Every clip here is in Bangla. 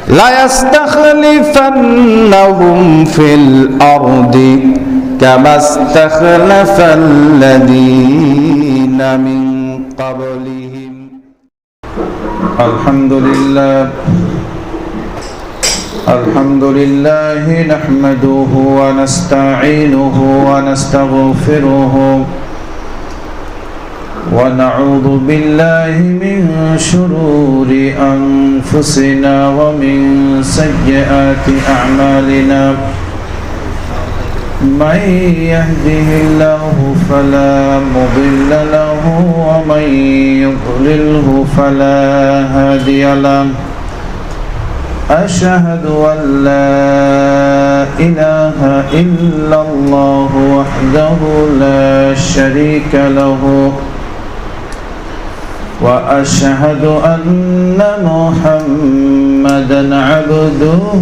ليستخلفنهم في الأرض كما استخلف الذين من قبلهم. الحمد لله نحمده ونستعينه ونستغفره ونعوذ بالله من شرور أنفسنا ومن سيئات أعمالنا. من يهده الله فلا مضل له ومن يضلله فلا هادي له. أشهد أن لا إله إلا الله وحده لا شريك له وأشهد أن محمدًا عبده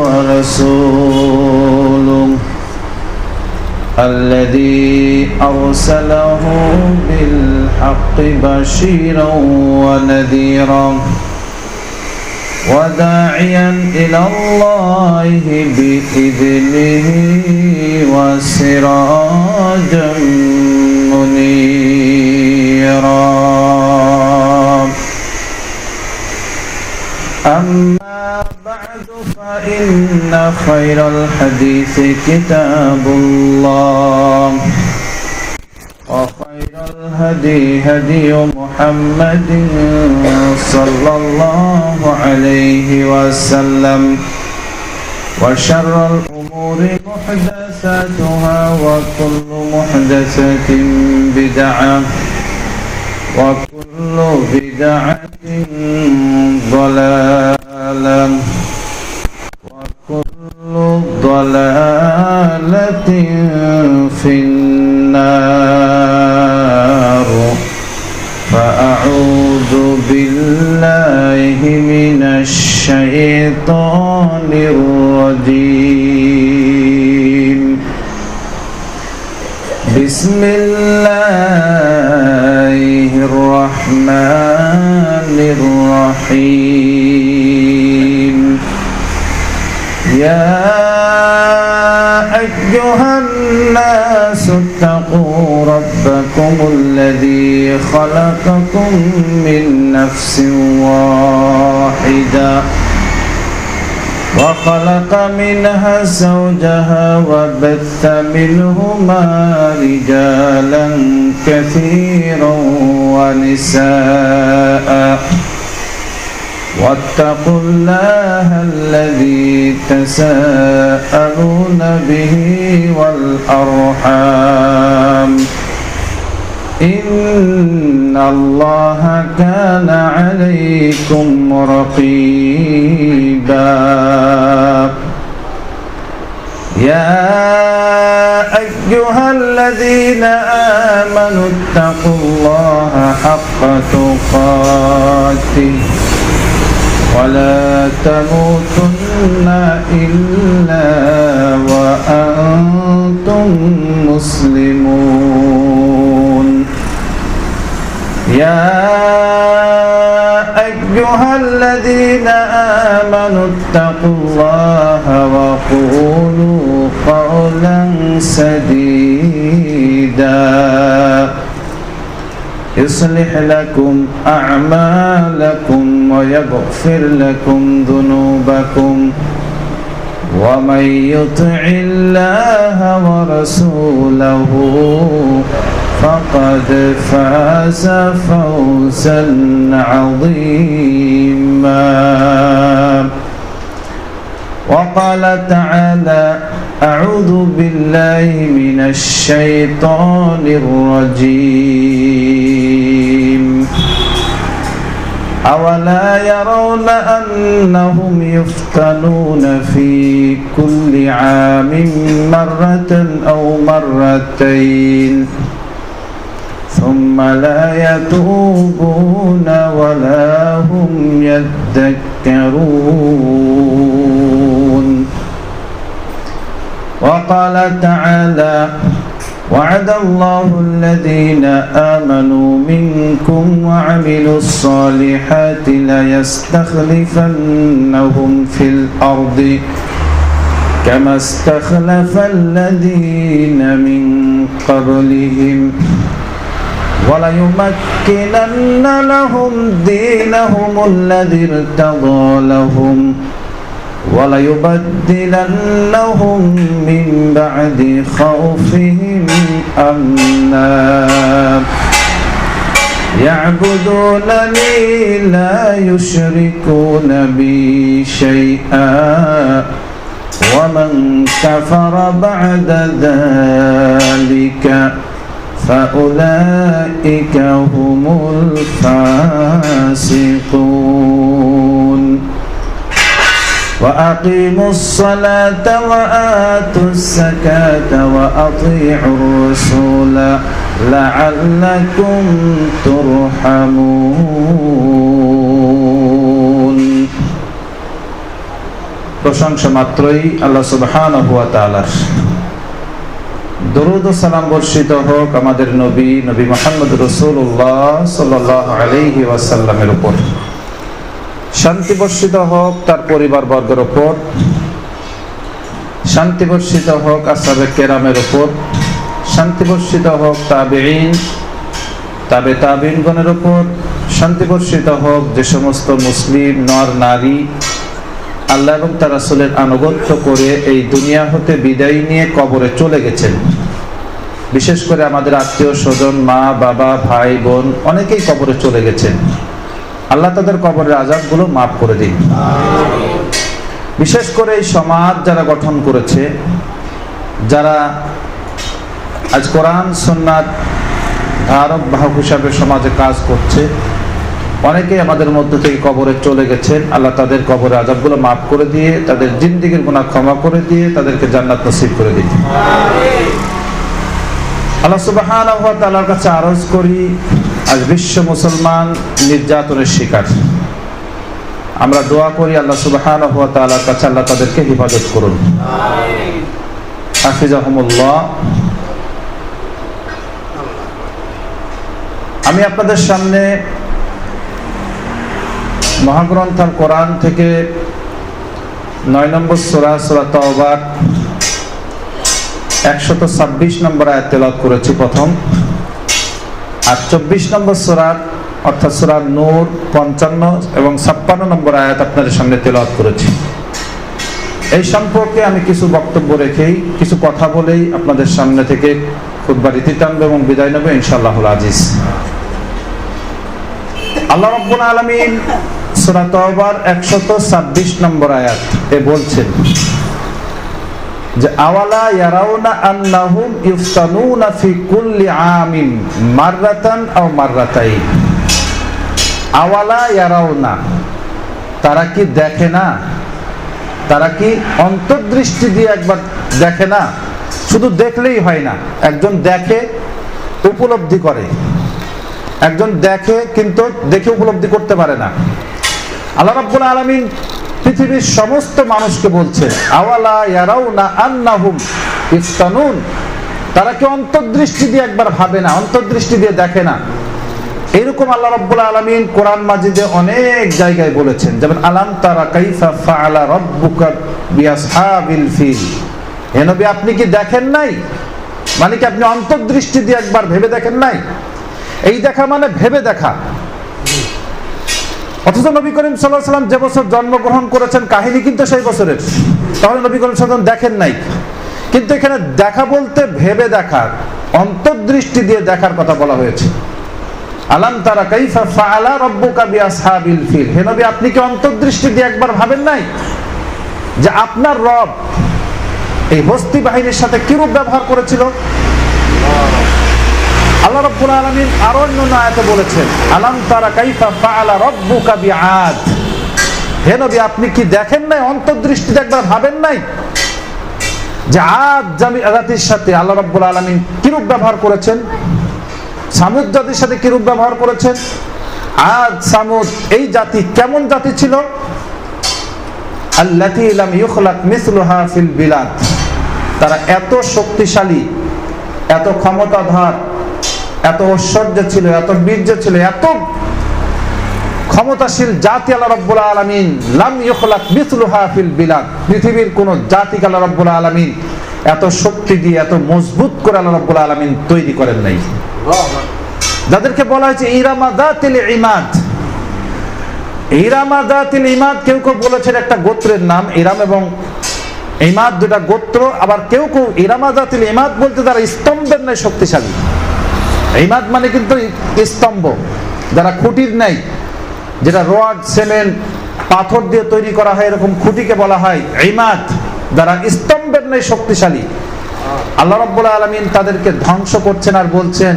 ورسوله الذي أرسله بالحق بشيرًا ونذيرًا وداعيًا إلى الله بإذنه وسراجًا منيرًا. أما بعد فإن خير الحديث كتاب الله وخير الهدي هدي محمد صلى الله عليه وسلم وشر الأمور محدثاتها وكل محدثة بدعة وكل بدعة ضلالة وكل ضلالة في النار. فأعوذ بالله من الشيطان الرجيم. بسم الله الرحمن الرحيم. يا أيها الناس اتقوا ربكم الذي خلقكم من نفس واحدة وخلق منها زوجها وبث منهما رجالا كثيرا ونساء واتقوا الله الذي تساءلون به والأرحام إن الله كان عليكم رقيبا. يا أيها الذين آمنوا اتقوا الله حق تقاته ولا تموتن إلا وأنتم مسلمون. يا أيها الذين آمنوا اتقوا الله وقولوا قولا سديدا يصلح لكم أعمالكم ويغفر لكم ذنوبكم ومن يطع الله ورسوله فقد فاز فوزا عظيما. وقال تعالى أعوذ بالله من الشيطان الرجيم. أولا يرون أنهم يفتنون في كل عام مرة أو مرتين ثم لا يتوبون ولا هم يذكرون. وقال تعالى وعد الله الذين آمنوا منكم وعملوا الصالحات ليستخلفنهم في الأرض كما استخلف الذين من قبلهم وليمكنن لهم دينهم الذي ارتضى لهم وليبدلنهم من بعد خوفهم أمنا يعبدونني لا يشركون بي شيئا ومن كفر بعد ذلك فأولئك هم الفاسقون وأقيموا الصلاة وآتوا الزكاة وأطيعوا الرسول لعلكم ترحمون প্রশংসা মাত্রই আল্লাহ সুবহানাহু ওয়া তাআলার। দরুদ ও সালাম বর্ষিত হোক আমাদের নবী মুহাম্মদ রাসূলুল্লাহ সাল্লাল্লাহু আলাইহি ওয়াসাল্লামের উপর। শান্তি বর্ষিত হোক তার পরিবার বর্গের উপর, শান্তি বর্ষিত হোক আসহাবে কেরামের উপর, শান্তি বর্ষিত হোক তাবেঈন তাবেঈনগণের উপর, শান্তি বর্ষিত হোক যে সমস্ত মুসলিম নর নারী আল্লাহ এবং তার রাসূলের আনুগত্য করে এই দুনিয়া হতে বিদায় নিয়ে কবরে চলে গেছেন। বিশেষ করে আমাদের আত্মীয় স্বজন, মা বাবা ভাই বোন অনেকেই কবরে চলে গেছেন। আল্লাহ তাদের কবরের আযাবগুলো মাফ করে দিন। বিশেষ করে এই সমাজ যারা গঠন করেছে, যারা আজ কোরআন সুন্নাত ধারক বাহক হিসাবে সমাজে কাজ করছে, অনেকেই আমাদের মধ্য থেকে কবরে চলে গেছেন। আল্লাহ তাদের কবরের আযাবগুলো মাফ করে দিয়ে, তাদের জিন্দেগীর গুনাহ ক্ষমা করে দিয়ে তাদেরকে জান্নাত নসিব করে দিন। আল্লাহ সুবহানাহু ওয়া তাআলার কাছে আরজ করি, আজ বিশ্ব মুসলমান নির্যাতনের শিকার। আমরা দোয়া করি আল্লাহ সুবহানাহু ওয়া তাআলার কাছে আল্লাহ তাদেরকে হেফাজত করুন, হাফিজাহুমুল্লাহ। আমি আপনাদের সামনে মহাগ্রন্থ আল কোরআন থেকে 9 নম্বর সূরা সূরা তাওবার 126 নম্বর আয়াত তেলাওয়াত করেছি প্রথম, আর 24 নম্বর সূরা অর্থাৎ সূরা নূর 55 এবং 56 নম্বর আয়াত আপনাদের সামনে তেলাওয়াত করেছি। এই সম্পর্কে আমি কিছু বক্তব্য রেখেই, কিছু কথা বলেই আপনাদের সামনে থেকে খুতবা রীতি টানবো এবং বিদায় নেব ইনশাআল্লাহুল আজিজ। আল্লাহ রাব্বুল আলামিন সূরা তাওবার 126 নম্বর আয়াত এ বলছেন যে আওয়ালা ইয়ারাউনা আন্নাহুম ইফতানুনা ফি কুল্লি আমিন মাররাতান আও মাররাতাইন। আওয়ালা ইয়ারাউনা, তারা কি দেখে না? তারা কি অন্তর্দৃষ্টি দিয়ে একবার দেখে না? শুধু দেখলেই হয় না, একজন দেখে উপলব্ধি করে, একজন দেখে কিন্তু দেখে উপলব্ধি করতে পারে না। আল্লাহ রাব্বুল আলামিন পৃথিবীর সমস্ত মানুষকে বলছেন আওয়ালা ইয়ারাউনা আন্নাহুম ইফতানুন, তারা কি অন্তর্দৃষ্টি দিয়ে একবার ভাবে না, অন্তর্দৃষ্টি দিয়ে দেখে না? এরকম আল্লাহ রাব্বুল আলামিন কোরআন মাজিদে অনেক জায়গায় বলেছেন, যেমন আলাম তারা কাইফা ফাআলা রাব্বুকা বিআসহাবিল ফিল। হে নবী, আপনি কি দেখেন নাই? মানে কি আপনি অন্তর্দৃষ্টি দিয়ে একবার ভেবে দেখেন নাই? এই দেখা মানে ভেবে দেখা। অথচ নবী করিম সাল্লাল্লাহু আলাইহি ওয়াসাল্লাম যে বছর জন্মগ্রহণ করেছেন কাহিনী কিন্তু সেই বছরের, তাহলে নবী করিম সাল্লাল্লাহু আলাইহি ওয়াসাল্লাম দেখেন নাই। কিন্তু এখানে দেখা বলতে ভেবে দেখা, অন্তর্দৃষ্টি দিয়ে দেখার কথা বলা হয়েছে। আলাম তারা কাইফা ফাআলা রাব্বুকা বিআসহাবিল ফিল। হে নবী, আপনি কি অন্তর্দৃষ্টি দিয়ে একবার ভাবেন নাই যে আপনার রব এই হস্তি বাহিনীর সাথে কিরূপ ব্যবহার করেছিল? আল্লাহ রাব্বুল আলামিন আরো অন্য আয়াতে বলেছেন আলাম তারা কাইফা ফাআলা রাব্বুকা বিআদ। হে নবী, আপনি কি দেখেন নাই, অন্তর্দৃষ্টিতে একবার ভাবেন নাই যে আদ জাতির সাথে আল্লাহ রাব্বুল আলামিন কিরূপ ব্যবহার করেছেন? সামুদ জাতির সাথে কিরূপ ব্যবহার করেছেন? আদ সামুদ এই জাতি কেমন জাতি ছিল? আল্লাতী লাম ইউখলাক মিসলুহা ফিল বিলাদ। তারা এত শক্তিশালী, এত ক্ষমতাধর, এত ঐশ্বর্য ছিল, এত বীর্য ছিল, এত ক্ষমতাশীল জাতি আল্লাহ রাব্বুল আলামিন লাম ইখলাক মিসলুহা ফিল বিলাদ, পৃথিবীর কোন জাতিকে আল্লাহ রাব্বুল আলামিন এত শক্তি দিয়ে এত মজবুত করে আল্লাহ রাব্বুল আলামিন তৈরি করেন নাই। যাদেরকে বলা হয়েছে ইরামা যাতিল ইমাদ। ইরামা যাতিল ইমাদ, কেউ কেউ বলেছেন একটা গোত্রের নাম ইরাম এবং ইমাদ, দুটা গোত্র। আবার কেউ কেউ ইরামা যাতিল ইমাদ বলতে তারা স্তম্ভের ন্যায় শক্তিশালী। ইমাদ মানে কিন্তু স্তম্ভ, যারা খুঁটির নাই, যেটা রড সিমেন্ট পাথর দিয়ে তৈরি করা হয় এরকম খুঁটিকে বলা হয় ইমাদ, যারা স্তম্ভের ন্যায় শক্তিশালী। আল্লাহ রাব্বুল আলামিন তাদেরকে ধ্বংস করছেন আর বলছেন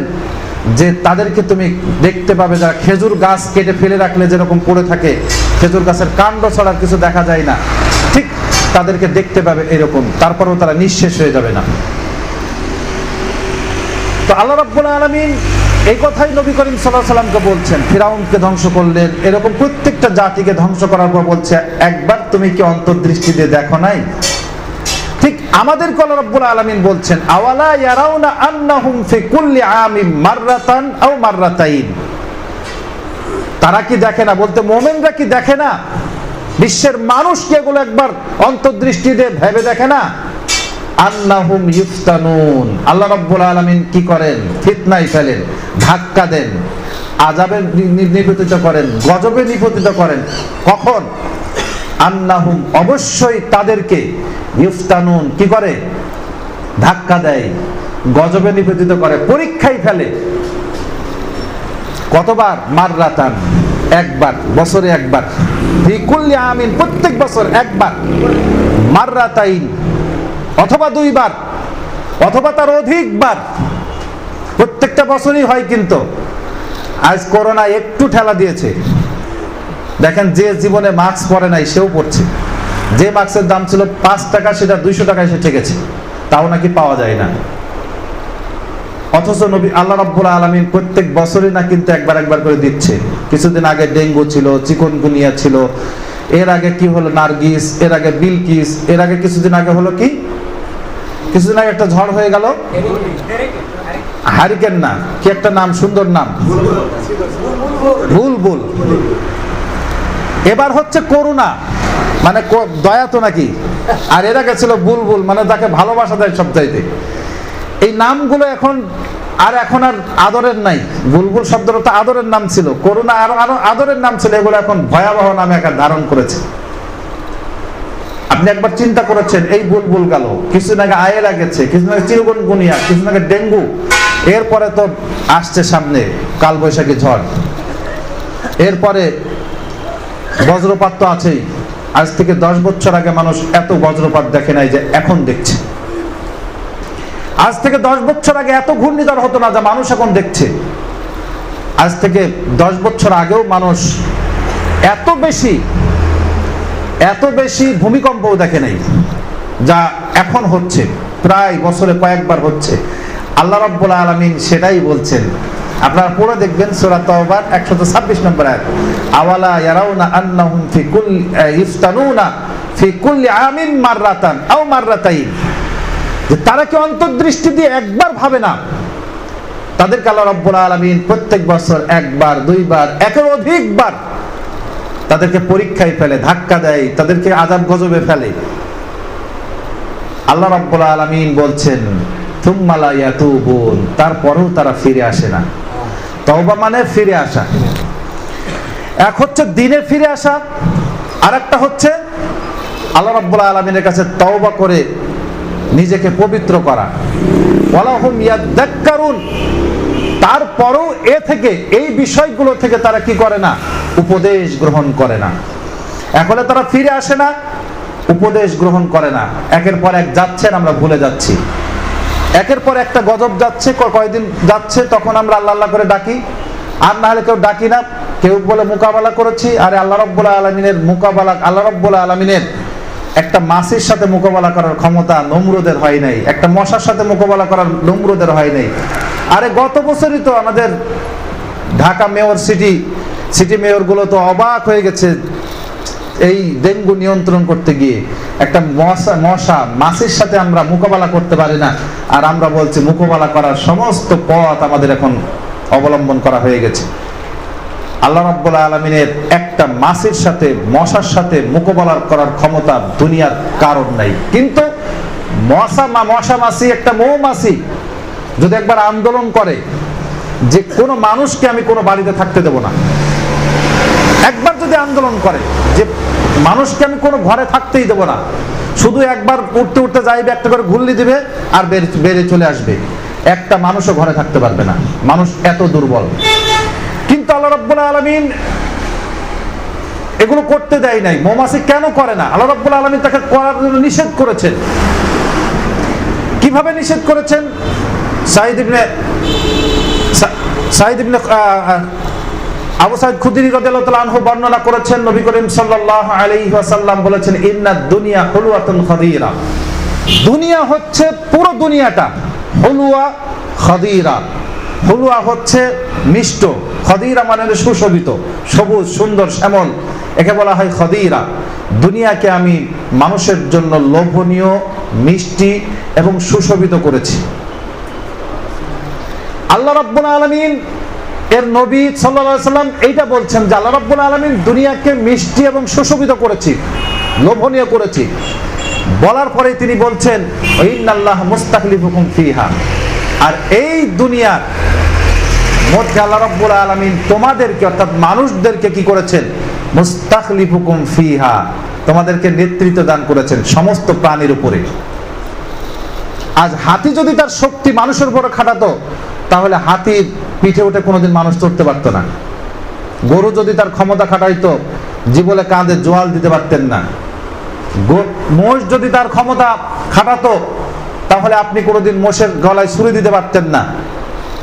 যে তাদেরকে তুমি দেখতে পাবে যারা খেজুর গাছ কেটে ফেলে রাখলে যেরকম পড়ে থাকে, খেজুর গাছের কাণ্ড ছাড়া কিছু দেখা যায় না, ঠিক তাদেরকে দেখতে পাবে এরকম, তারপরেও তারা নিঃশেষ হয়ে যাবে না। তো আল্লাহ রাব্বুল আলামিন এই কথাই নবী করিম সাল্লাল্লাহু আলাইহি ওয়াসাল্লামকে বলছেন। ফিরাউনকে ধ্বংস করলেন, এরকম প্রত্যেকটা জাতিকে ধ্বংস করার পর বলছে একবার তুমি কি অন্তর্দৃষ্টি দিয়ে দেখো নাই? ঠিক আমাদেরকে আল্লাহ রাব্বুল আলামিন বলছেন আওয়ালা ইয়ারাউনা আন্নাহুম ফি কুল্লি আমিন মাররাতান আও মাররাতাইন। তারা কি দেখে না, বলতে মুমিনরা কি দেখে না, বিশ্বের মানুষ কি এগুলো একবার অন্তর্দৃষ্টি দিয়ে ভেবে দেখে না? আন্নাহুম ইফতানুন, আল্লাহ রাব্বুল আলামিন কি করেন? ফিতনায় ফেলেন, ধাক্কা দেন, আযাবে নিপতিত করেন, গজবে নিপতিত করেন। কখন? আন্নাহুম, অবশ্যই তাদেরকে, ইফতানুন কি করে? ধাক্কা দেয়, গজবে নিপতিত করে, পরীক্ষায় ফেলে। কতবার? মাররাতান, একবার, বছরে একবার। ফি কুল্লি আমিন, প্রত্যেক বছর একবার। মাররাতাইন, অথবা দুইবার, অথবা তার অধিকবার, প্রত্যেকটা বছরই হয়। কিন্তু আজ করোনা একটু ঠেলা দিয়েছে, দেখেন যে জীবনে মাস্ক পরে নাই সেও পড়ছে। যে মাস্কের দাম ছিল 5 টাকা সেটা 200 টাকায় এসে ঠেকেছে, তাও নাকি পাওয়া যায় না। অথচ নবী আল্লাহ রাব্বুল আলামিন প্রত্যেক বছরই না কিন্তু একবার একবার করে দিচ্ছে। কিছুদিন আগে ডেঙ্গু ছিল, চিকনগুনিয়া ছিল, এর আগে কি হলো নার্গিস, এর আগে বিলকিস, এর আগে কিছুদিন আগে হলো কি, কিছুদিন আগে একটা ঝড় হয়ে গেল, হারিকেন না কি একটা নাম, সুন্দর নাম, বুলবুল। এবার হচ্ছে করোনা, মানে দয়া তো নাকি। আর এর আগে ছিল বুলবুল, মানে তাকে ভালোবাসা দেয় সবচাইতে। এই নামগুলো এখন আর আদরের নাই। বুলবুল শব্দটা তো আদরের নাম ছিল, করোনা আরো আদরের নাম ছিল, এগুলো এখন ভয়াবহ নামে আকার ধারণ করেছে। আপনি একবার চিন্তা করেছেন, এই বুলবুল গেল, কিছুদিন আগে আয়েলা গেছে, কিছুদিন আগে চিরগুনগুনিয়া, কিছুদিন আগে ডেঙ্গু, এরপরে তো আসছে সামনে কালবৈশাখী ঝড়, এরপরে বজ্রপাত তো আছেই। আজ থেকে 10 বছর আগে মানুষ এত বজ্রপাত দেখে নাই যে এখন দেখছে। আজ থেকে 10 বছর আগে এত ঘূর্ণিঝড় হতো না যা মানুষ এখন দেখছে। আজ থেকে 10 বছর আগেও মানুষ এত বেশি ভূমিকম্পও দেখে নাই যা এখন হচ্ছে, প্রায় বছরে কয়েকবার হচ্ছে। আল্লাহ রাব্বুল আলামিন সেটাই বলছেন। আপনারা পড়ে দেখবেন সূরা তাওবার 126 নম্বর আয়াত, আওয়ালা ইয়ারাউনা আন্নাহুম ফি কুল্লি ইফতানুনা ফি কুল্লি আমিন মাররাতান আও মাররাতাইন। যে তারা কি অন্তর্দৃষ্টি দিয়ে একবার ভাবে না? তাদেরকে আল্লাহ রাব্বুল আলামিন প্রত্যেক বছর একবার, দুইবার, একের অধিকবার তাদেরকে পরীক্ষায় ফেলে, ধাক্কা দেয়, তাদেরকে আযাব গজবে ফেলে। আল্লাহ রাব্বুল আলামিন বলছেন থুম্মা লা ইয়াতুবুন, তারপরেও তারা ফিরে আসে না। তওবা মানে ফিরে আসা। এক হচ্ছে দিনে ফিরে আসা, আর একটা হচ্ছে আল্লাহ রাব্বুল আলামিনের কাছে তওবা করে নিজেকে পবিত্র করা। ওয়ালাহুম ইয়াযাক্কারুন, তারপরেও এই বিষয়গুলো থেকে তারা কি করে না? উপদেশ গ্রহণ করে না। এখন তারা ফিরে আসে না, উপদেশ গ্রহণ করে না। একের পর এক যাচ্ছেন, আমরা ভুলে যাচ্ছি। একের পর একটা গজব যাচ্ছে, কয়দিন যাচ্ছে, তখন আমরা আল্লাহ আল্লাহ করে ডাকি, আর না হলে কেউ ডাকি না। কেউ বলে মোকাবেলা করেছি, আরে আল্লাহ রাব্বুল আলামিনের মোকাবেলা, আল্লাহ রাব্বুল আলামিনের একটা মাছির সাথে মোকাবেলা করার ক্ষমতা নমরুদের হয় নাই, একটা মশার সাথে মোকাবেলা করার নমরুদের হয় নাই। আরে গত বছরই তো আমাদের ঢাকা মেয়র সিটি মেয়র গুলো তো অবাক হয়ে গেছে, এই ডেঙ্গু নিয়ন্ত্রণ করতে গিয়ে একটা মশা মাছির সাথে আমরা মোকাবেলা করতে পারি না, আর আমরা বলছি মোকাবেলা করার সমস্ত পথ আমাদের এখন অবলম্বন করা হয়ে গেছে। আল্লাহ রাব্বুল আলামিনের একটা মাছির সাথে, মশার সাথে মোকাবেলা করার ক্ষমতা দুনিয়ার কারণ নাই। কিন্তু মশা মাছি, একটা মৌমাছি যদি একবার আন্দোলন করে যে কোনো মানুষকে আমি কোনো বাড়িতে থাকতে দেব না, একবার যদি আন্দোলন করে যে মানুষকে আমি কোনো ঘরে থাকতেই দেব না, শুধু একবার উঠতে উঠতে যাইবে, একটা করে ঘুরলি দিবে আর বেরিয়ে চলে আসবে, একটা মানুষও ঘরে থাকতে পারবে না। মানুষ এত দুর্বল। কিন্তু আল্লাহ রাব্বুল আলামিন এগুলো করতে দেয় নাই। মৌমাছি কেন করে না? আল্লাহ রাব্বুল আলামিন তাকে করার জন্য নিষেধ করেছেন। কিভাবে নিষেধ করেছেন? সাঈদ ইবনে আবু সাঈদ খুদরি রাদিয়াল্লাহু তাআলা আনহু বর্ণনা করেছেন, নবী করিম সাল্লাল্লাহু আলাইহি ওয়াসাল্লাম বলেছেন, ইন্নাদ দুনিয়া হুলওয়াতুন খাদিরা। দুনিয়া হচ্ছে, পুরো দুনিয়াটা হুলওয়া খাদিরা। হুলওয়া হচ্ছে মিষ্ট, খাদিরা মানে সুশোভিত, সবুজ, সুন্দর, শ্যামল, একে বলা হয় খাদিরা। দুনিয়াকে আমি মানুষের জন্য লোভনীয়, মিষ্টি এবং সুশোভিত করেছি। আল্লাহ রাব্বুল আলামিন এর নবী সাল্লাল্লাহু আলাইহি ওয়াসাল্লাম এইটা বলছেন যে আল্লাহ রাব্বুল আলামিন দুনিয়াকে মিষ্টি এবং সুশোভিত করেছি, লোভনীয় করেছি। বলার পরে তিনি বলছেন, ইন্নাল্লাহ মুস্তাখলিফুকুম ফিহা। আর এই দুনিয়ার মধ্যে আল্লাহ রাব্বুল আলামিন তোমাদেরকে, অর্থাৎ মানুষদেরকে কি করেছেন? মুস্তাখলিফুকুম ফিহা, তোমাদেরকে নেতৃত্ব দান করেছেন সমস্ত প্রাণীর উপরে। আজ হাতি যদি তার শক্তি মানুষের উপরে খাটাতো, তাহলে হাতির পিঠে উঠে কোনোদিন মানুষ চড়তে পারতো না। গরু যদি তার ক্ষমতা খাটাইতো, জীবনে কাঁধে জোয়াল দিতে পারতেন না। মোষ যদি তার ক্ষমতা খাটাতো, তাহলে আপনি কোনোদিন মোষের গলায় ছুরি দিতে পারতেন না।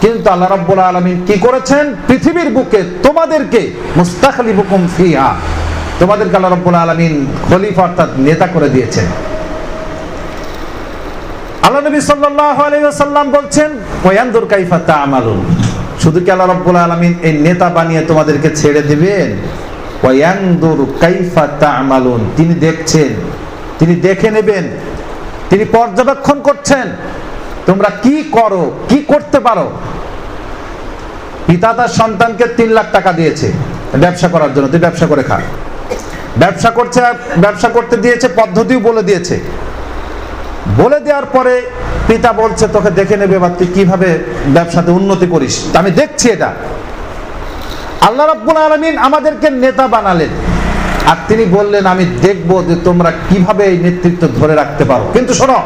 কিন্তু আল্লাহ রাব্বুল আলামিন কি করেছেন? পৃথিবীর বুকে তোমাদেরকে মুস্তাখলিফুকুম ফিহা, তোমাদেরকে আল্লাহ রাব্বুল আলামিন খলিফা অর্থাৎ নেতা করে দিয়েছেন। আল্লাহ নবী সাল্লাল্লাহু আলাইহি ওয়াসাল্লাম বলছেন, ওয়ায়ানদুর কাইফা তা'মালুন। শুধু কি আল্লাহ রাব্বুল আলামিন এই নেতা বানিয়ে তোমাদেরকে ছেড়ে দিবেন? ওয়ায়ানদুর কাইফা তা'মালুন, তিনি দেখছেন, তিনি দেখে নেবেন, তিনি পর্যবেক্ষণ করছেন তোমরা কি করো, কি করতে পারো। পিতা তার সন্তানকে 3 লাখ টাকা দিয়েছে ব্যবসা করার জন্য, তুই ব্যবসা করে খা। ব্যবসা করতে দিয়েছে, পদ্ধতিও বলে দিয়েছে। বলে দেওয়ার পরে পিতা বলছে, তোকে দেখে নেবে বা তুই কিভাবে ব্যবসাতে উন্নতি করিস, আমি দেখছি এটা। আল্লাহ রাব্বুল আলামিন আমাদেরকে নেতা বানালেন, আর তিনি বললেন, আমি দেখবো যে তোমরা কিভাবে এই নেতৃত্ব ধরে রাখতে পারো। কিন্তু শোনো,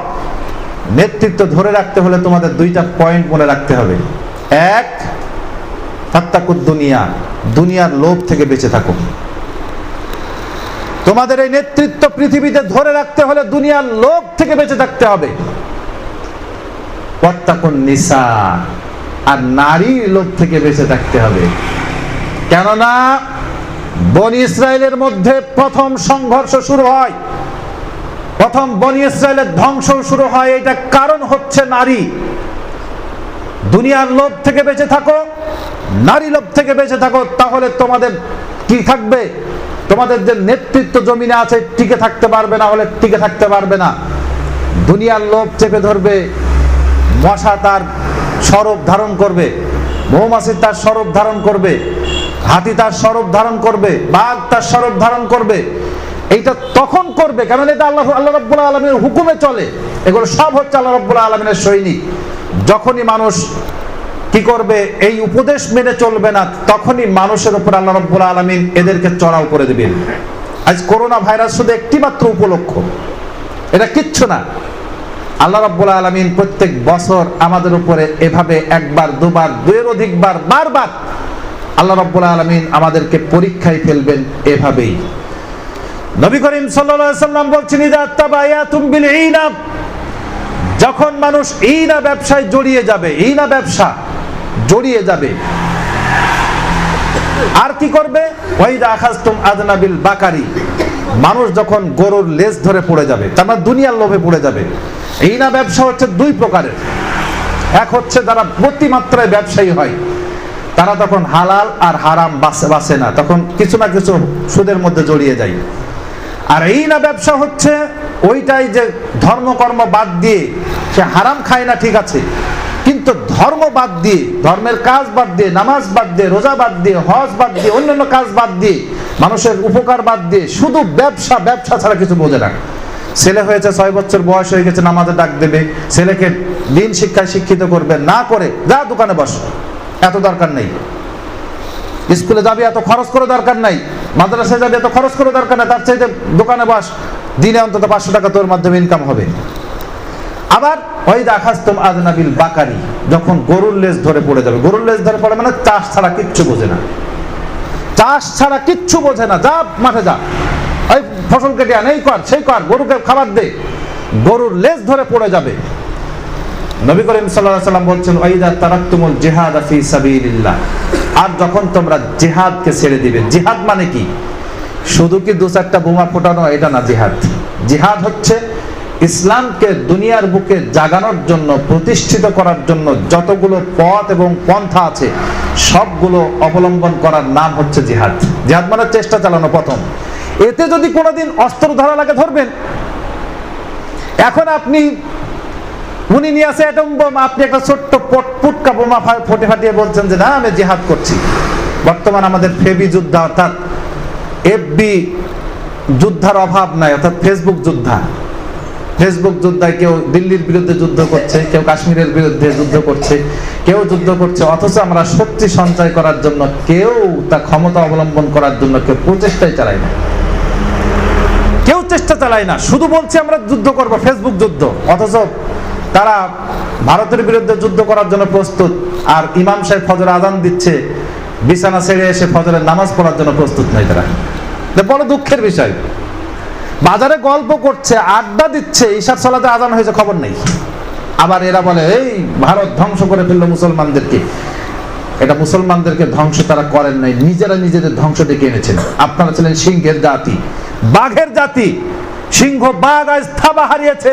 নেতৃত্ব ধরে রাখতে হলে তোমাদের 2টা পয়েন্ট মনে রাখতে হবে। এক, ফাত্তাকুদ দুনিয়া, দুনিয়ার লোভ থেকে বেঁচে থাকো। তোমাদের এই নেতৃত্ব পৃথিবীতে ধরে রাখতে হলে দুনিয়ার লোভ থেকে বেঁচে থাকতে হবে। ওয়াত্তাকুন নিসা, আর নারীর লোভ থেকে বেঁচে থাকতে হবে। কেননা বনি ইসরায়েলের মধ্যে প্রথম সংঘর্ষ শুরু হয়, প্রথম বনি ইসরায়েলের ধ্বংস শুরু হয়, এটা কারণ হচ্ছে নারী। দুনিয়ার লোভ থেকে বেঁচে থাকো, নারী লোভ থেকে বেঁচে থাকো, তাহলে তোমাদের কি থাকবে? তোমাদের যে নেতৃত্ব জমিনে আছে টিকে থাকতে পারবে, না হলে টিকে থাকতে পারবে না। দুনিয়ার লোভ চেপে ধরবে, মশা তার স্বরূপ ধারণ করবে, মৌমাছি তার স্বরূপ ধারণ করবে, হাতি তার স্বরূপ ধারণ করবে, বাঘ তার স্বরূপ ধারণ করবে। এইটা তখন করবে কারণ এটা আল্লাহ রাব্বুল আলামিনের হুকুমে চলে। এগুলো সব হচ্ছে আল্লাহ রাব্বুল আলামিনের সৈনিক। যখনই মানুষ কি করবে, এই উপদেশ মেনে চলবে না, তখনই মানুষের উপর আল্লাহ রাব্বুল আলামিন এদেরকে চড়াও করে দিবেন। আজ করোনা ভাইরাস শুধু একটি মাত্র উপলক্ষ, এটা কিচ্ছু না। আল্লাহ রাব্বুল আলামিন প্রত্যেক বছর আমাদের উপরে এভাবে একবার, দুবার, 2-এর অধিকবার, বারবার আল্লাহ রাব্বুল আলামিন আমাদেরকে পরীক্ষায় ফেলবেন এভাবেই। নবী করিম সাল্লাল্লাহু আলাইহি ওয়াসাল্লাম বলছেন, ইযা তাবায়াতুম বিল ঈনা, যখন মানুষ ঈনা ব্যবসায় জড়িয়ে যাবে, ঈনা ব্যবসা জড়িয়ে যাবে, আর কি করবে? ওয়াইদা আখাযতুম আযনা বিল বাকারি, মানুষ যখন গরুর লেজ ধরে পড়ে যাবে, তার মানে দুনিয়ার লোভে পড়ে যাবে। ঈনা ব্যবসা হচ্ছে 2 প্রকারের। এক হচ্ছে যারা অতিমাত্রায় ব্যবসায়ী হয়, তারা তখন হালাল আর হারাম বাছে না, তখন কিছু না কিছু সুদের মধ্যে জড়িয়ে যায়। আর এই না ব্যবসা হচ্ছে ওইটাই যে ধর্মকর্ম বাদ দিয়ে সে হারাম খায় না, ঠিক আছে, কিন্তু ধর্ম বাদ দিয়ে, ধর্মের কাজ বাদ দিয়ে, নামাজ বাদ দিয়ে, রোজা বাদ দিয়ে, হজ বাদ দিয়ে, অন্যান্য কাজ বাদ দিয়ে, মানুষের উপকার বাদ দিয়ে শুধু ব্যবসা, ব্যবসা ছাড়া কিছু বোঝে না। ছেলে হয়েছে 6 বছর বয়স হয়ে গেছে, নামাজে ডাক দেবে, ছেলেকে দিন শিক্ষায় শিক্ষিত করবে, না করে যা দোকানে বস, এত দরকার নেই। স্কুলে যাবি, এত খরচ করে দরকার নাই। মাদ্রাসায় যাবি, এত খরচ করে দরকার নাই, তার চাইতে দোকানে বস, দিনে অন্তত 500 টাকা তোর মাধ্যমে ইনকাম হবে। আবার ওই দেখাস্তম আজনাবিল বাকারি, যখন গরুর লেজ ধরে পড়ে যাবে, গরুর লেজ ধরে পড়ে মানে চাষ ছাড়া কিচ্ছু বোঝে না, চাষ ছাড়া কিচ্ছু বোঝে না, যা মাঠে যা, ওই ফসল কেটে আন, এই কর সেই কর, গরুকে খাবার দে, গরুর লেজ ধরে পড়ে যাবে। নবী করিম সাল্লাল্লাহু আলাইহি ওয়াসাল্লাম বলছেন, ওয়াইদা তারাকতুমুল জিহাদ ফি সাবিলিল্লাহ, আর যখন তোমরা জিহাদকে ছেড়ে দিবে। জিহাদ মানে কি? শুধু কি 2-4টা বোমা ফোটানো, এটা না জিহাদ। জিহাদ হচ্ছে ইসলামকে দুনিয়ার বুকে জাগানোর জন্য, প্রতিষ্ঠিত করার জন্য যতগুলো পথ এবং পন্থা আছে সবগুলো অবলম্বন করার নাম হচ্ছে জিহাদ। জিহাদ মানে চেষ্টা চালানো প্রথম। এতে যদি কোনোদিন অস্ত্র ধরা লাগে ধরবেন। এখন আপনি উনি নিয়ে আসে অ্যাটম বোম, আপনি একটা ছোট্ট পুটকা বোমা ফটে ফাটিয়ে বলছেন যে না আমি জিহাদ করছি। বর্তমান আমাদের ফেবি যোদ্ধা অর্থাৎ এফবি যোদ্ধার অভাব নাই, অর্থাৎ ফেসবুক যোদ্ধা। ফেসবুক যোদ্ধায় কেউ দিল্লির বিরুদ্ধে যুদ্ধ করছে, কেউ কাশ্মীরের বিরুদ্ধে যুদ্ধ করছে, কেউ যুদ্ধ করছে, অথচ আমরা শক্তি সঞ্চয় করার জন্য, কেউ তা ক্ষমতা অবলম্বন করার জন্য কেউ প্রচেষ্টাই চালায় না, কেউ চেষ্টা চালায় না, শুধু বলছে আমরা যুদ্ধ করব, ফেসবুক যুদ্ধ। অথচ তারা ভারতের বিরুদ্ধে যুদ্ধ করার জন্য প্রস্তুত, আর ইমাম সাহেব ফজর আজান দিচ্ছে, বিছানা ছেড়ে এসে ফজরের নামাজ পড়ার জন্য প্রস্তুত নয় তারা। বড় দুঃখের বিষয়। বাজারে গল্প করছে, আড্ডা দিচ্ছে, ঈশার সালাতে আজান হয়েছে খবর নেই। আবার এরা বলে এই ভারত ধ্বংস করে ফেললো মুসলমানদেরকে। এটা মুসলমানদেরকে ধ্বংস তারা করেন নাই, নিজেরা নিজেদের ধ্বংস ডেকে এনেছেন। আপনারা ছিলেন সিংহের জাতি, বাঘের জাতি। সিংহ বাঘ আজ থাবা হারিয়েছে,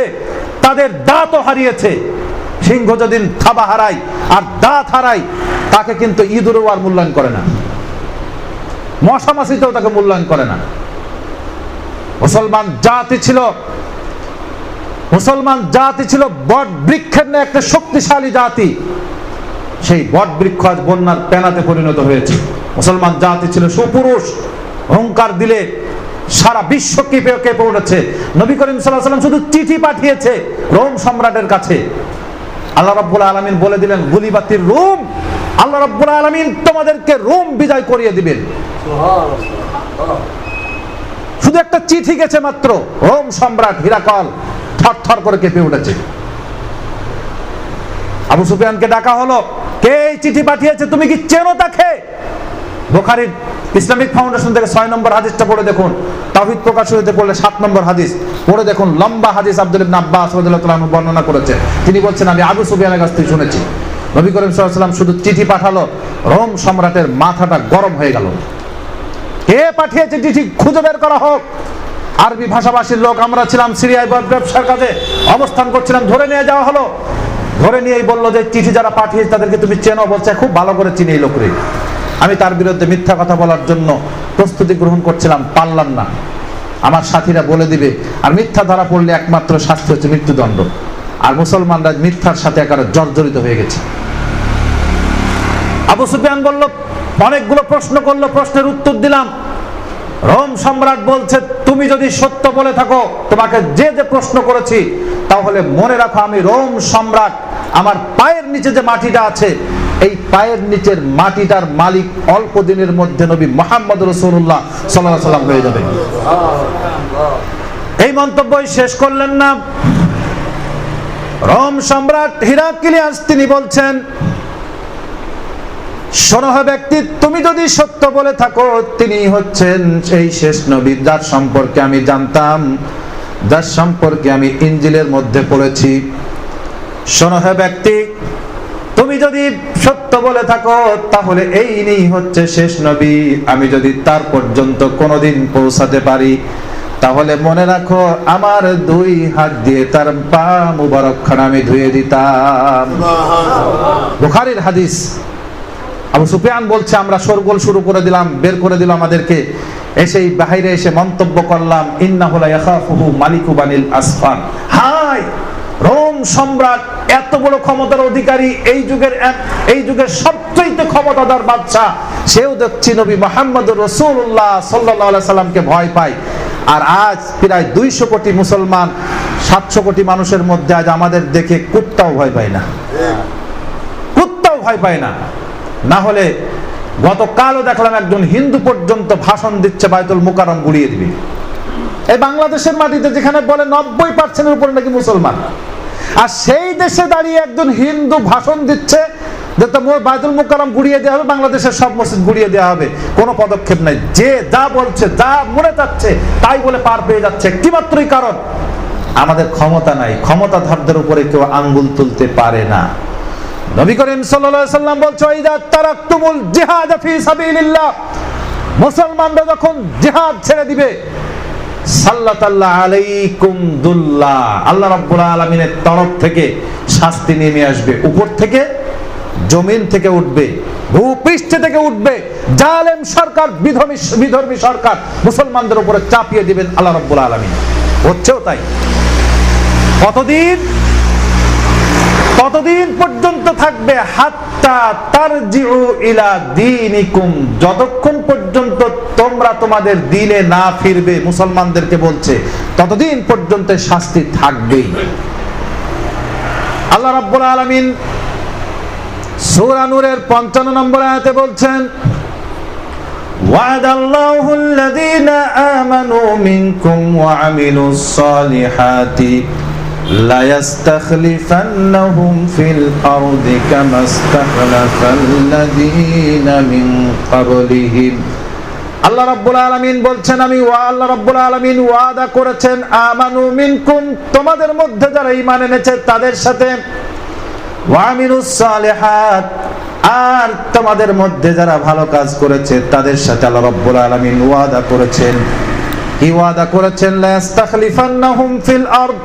তাদের দাঁতও হারিয়েছে। সিংহ যদি থাবা হারায় আর দাঁত হারায়, তাকে কিন্তু ইঁদুরও আর মূল্যায়ন করে না, মশা মাছিতেও তাকে মূল্যায়ন করে না। মুসলমান জাতি ছিল বট বৃক্ষের ন্যায় একটা শক্তিশালী জাতি। সেই বট বৃক্ষ আজ বন্যার পেনাতে পরিণত হয়েছে। মুসলমান জাতি ছিল সুপুরুষ, অহংকার দিলে সারা বিশ্ব কেঁপে উঠেছে। নবী করিম সাল্লাল্লাহু আলাইহি ওয়াসাল্লাম শুধু চিঠি পাঠিয়েছে রোম সম্রাটের কাছে। আল্লাহ রাব্বুল আলামিন বলে দিলেন গুলিবাতির রোম, আল্লাহ রাব্বুল আলামিন তোমাদেরকে রোম বিজয় করিয়ে দিবেন। শুধু একটা চিঠি গেছে মাত্র, রোম সম্রাট হিরাকল থরথর করে কেঁপে উঠেছে। আবু সুফিয়ানকে ডাকা হলো, কে এই চিঠি পাঠিয়েছে, তুমি কি চেনো তাকে? বুখারীর ইসলামিক ফাউন্ডেশন থেকে 6 নম্বর হাদিসটা পড়ে দেখুন, তাওহীদ প্রকাশনীতে পড়লে 7 নম্বর হাদিস পড়ে দেখুন, লম্বা হাদিস আব্দুল ইবনে আব্বাস রাদিয়াল্লাহু তাআলা বর্ণনা করেছেন। তিনি বলছেন আমি আবু সুফিয়ানের কাছ থেকে শুনেছি, নবী করিম সাল্লাল্লাহু আলাইহি ওয়াসাল্লাম শুধু চিঠি পাঠালো, রোম সম্রাটের মাথাটা গরম হয়ে গেল। কে পাঠিয়েছে চিঠি খুঁজে বের করা হোক। আরবি ভাষাভাষীর লোক আমরা ছিলাম, সিরিয়ায় ব্যবসার কাজে অবস্থান করছিলাম, ধরে নিয়ে যাওয়া হলো। ধরে নিয়েই বললো যে চিঠি যারা পাঠিয়েছে তাদেরকে তুমি চেনো? বলছে খুব ভালো করে চিনি এই লোকরে। আমি তার বিরুদ্ধে মিথ্যা কথা বলার জন্য প্রস্তুতি গ্রহণ করছিলাম, পারলাম না। আমার সাথীরা বলে দিবে, আর মিথ্যা ধরা পড়লে একমাত্র শাস্তি হচ্ছে মৃত্যুদণ্ড। আর মুসলমানরা মিথ্যার সাথে একেবারে জর্জরিত হয়ে গেছে। আবু সুফিয়ান বলল, অনেকগুলো প্রশ্ন করলো, প্রশ্নের উত্তর দিলাম। রোম সম্রাট বলছে তুমি যদি সত্য বলে থাকো, তোমাকে যে যে প্রশ্ন করেছি, তাহলে মনে রাখো আমি রোম সম্রাট। আমার পায়ের নিচে যে মাটিটা আছে, এই পায়ের নিচের মাটিটার মালিক অল্প দিনের মধ্যে নবী মুহাম্মদ রাসূলুল্লাহ সাল্লাল্লাহু আলাইহি ওয়াসাল্লাম হয়ে যাবে। এই মন্তব্যই শেষ করলেন না, রোম সম্রাট হিরাক্লিয়াস তিনি বলছেন, শোনো হে ব্যক্তি, তুমি যদি সত্য বলে থাকো, তিনি হচ্ছেন সেই শেষ নবী যার সম্পর্কে আমি জানতাম, যার সম্পর্কে আমি ইনজিলের মধ্যে পড়েছি। শোনো হে ব্যক্তি, তুমি যদি সত্য বলে থাকো, তাহলে এই ইনি হচ্ছে শেষ নবী। আমি যদি তার পর্যন্ত কোনোদিন পৌঁছাতে পারি, তাহলে মনে রাখো আমার 2 হাত দিয়ে তার পা মুবারকখানা আমি ধুয়ে দিতাম। বুখারীর হাদিস। আবু সুফিয়ান বলছে আমরা শোরগোল শুরু করে দিলাম, বের করে দিল আমাদেরকে। এসেই বাইরে এসে মন্তব্য করলাম, ইন্নাহু লা ইয়াখাফুহু মালিকু বানিল আসফার। হায়, রোম সম্রাট এত বড় ক্ষমতার অধিকারী, এই যুগের সবচেয়ে ক্ষমতাধর বাদশা, সেও দেখছি নবী মুহাম্মদুর রাসূলুল্লাহ সাল্লাল্লাহু আলাইহি সাল্লামকে ভয় পায়। আর আজ প্রায় 200 কোটি মুসলমান, 700 কোটি মানুষের মধ্যে আজ আমাদের দেখে কুত্তাও ভয় পায় না, কুত্তাও ভয় পায় না। না হলে গতকালও দেখলাম একজন হিন্দু পর্যন্ত ভাষণ দিচ্ছে বায়তুল মুকাররম গুড়িয়ে দিবে। এই বাংলাদেশের মাটিতে যেখানে বলে 90% উপরে নাকি মুসলমান, আর সেই দেশে দাঁড়িয়ে একজন হিন্দু ভাষণ দিচ্ছে যে বায়তুল মুকাররম গুড়িয়ে দেওয়া হবে, বাংলাদেশের সব মসজিদ গুড়িয়ে দেওয়া হবে। কোনো পদক্ষেপ নাই, যে যা বলছে, যা মনে যাচ্ছে তাই বলে পার পেয়ে যাচ্ছে। একটিমাত্রই কারণ, আমাদের ক্ষমতা নাই, ক্ষমতাধরদের উপরে কেউ আঙ্গুল তুলতে পারে না। নবী করিম সাল্লাল্লাহু আলাইহি সাল্লাম বলছে, ইযা তারাকতুমুল জিহাদ ফি সাবিলিল্লাহ, মুসলমানরা যখন জিহাদ ছেড়ে দিবে, সাল্লাতাল্লাহু আলাইকুম দুল্লাহ, আল্লাহ রাব্বুল আলামিনের তরফ থেকে শাস্তি নেমে আসবে। উপর থেকে, জমিন থেকে উঠবে, ভূপৃষ্ঠ থেকে উঠবে। জালেম সরকার, বিধর্মী সরকার মুসলমানদের উপরে চাপিয়ে দিবেন আল্লাহ রাব্বুল আলামিন। হচ্ছেও তাই। ততদিন পর্যন্ত থাকবে হাত্তা তারজিউ ইলা দীনিকুম, যতক্ষণ পর্যন্ত তোমরা তোমাদের দ্বীনে না ফিরবে, মুসলমানদেরকে বলছে, ততদিন পর্যন্ত শাস্তি থাকবেই। আল্লাহ রাব্বুল আলামিন সূরা নূরের 55 নম্বর আয়াতে বলছেন, ওয়াদাল্লাহুল লাযীনা আমানু মিনকুম ওয়া আমিলুস সালিহাতি লা ইস্তাখলিফান্নাহুম ফিল আরদি কামা ইস্তাখলাফাল লাযীনা মিন ক্বাবলিহিম। আল্লাহ রাব্বুল আলামিন বলছেন, আল্লাহ রাব্বুল আলামিন ওয়াদা করেছেন, আমানু মিনকুম, তোমাদের মধ্যে যারা ঈমান এনেছে তাদের সাথে, ওয়া আমিলুস সালিহাত, আর তোমাদের মধ্যে যারা ভালো কাজ করেছে তাদের সাথে আল্লাহ রাব্বুল আলামিন ওয়াদা করেছেন। কি ওয়াদা করেছেন? লা ইস্তাখলিফান্নাহুম ফিল আরদ,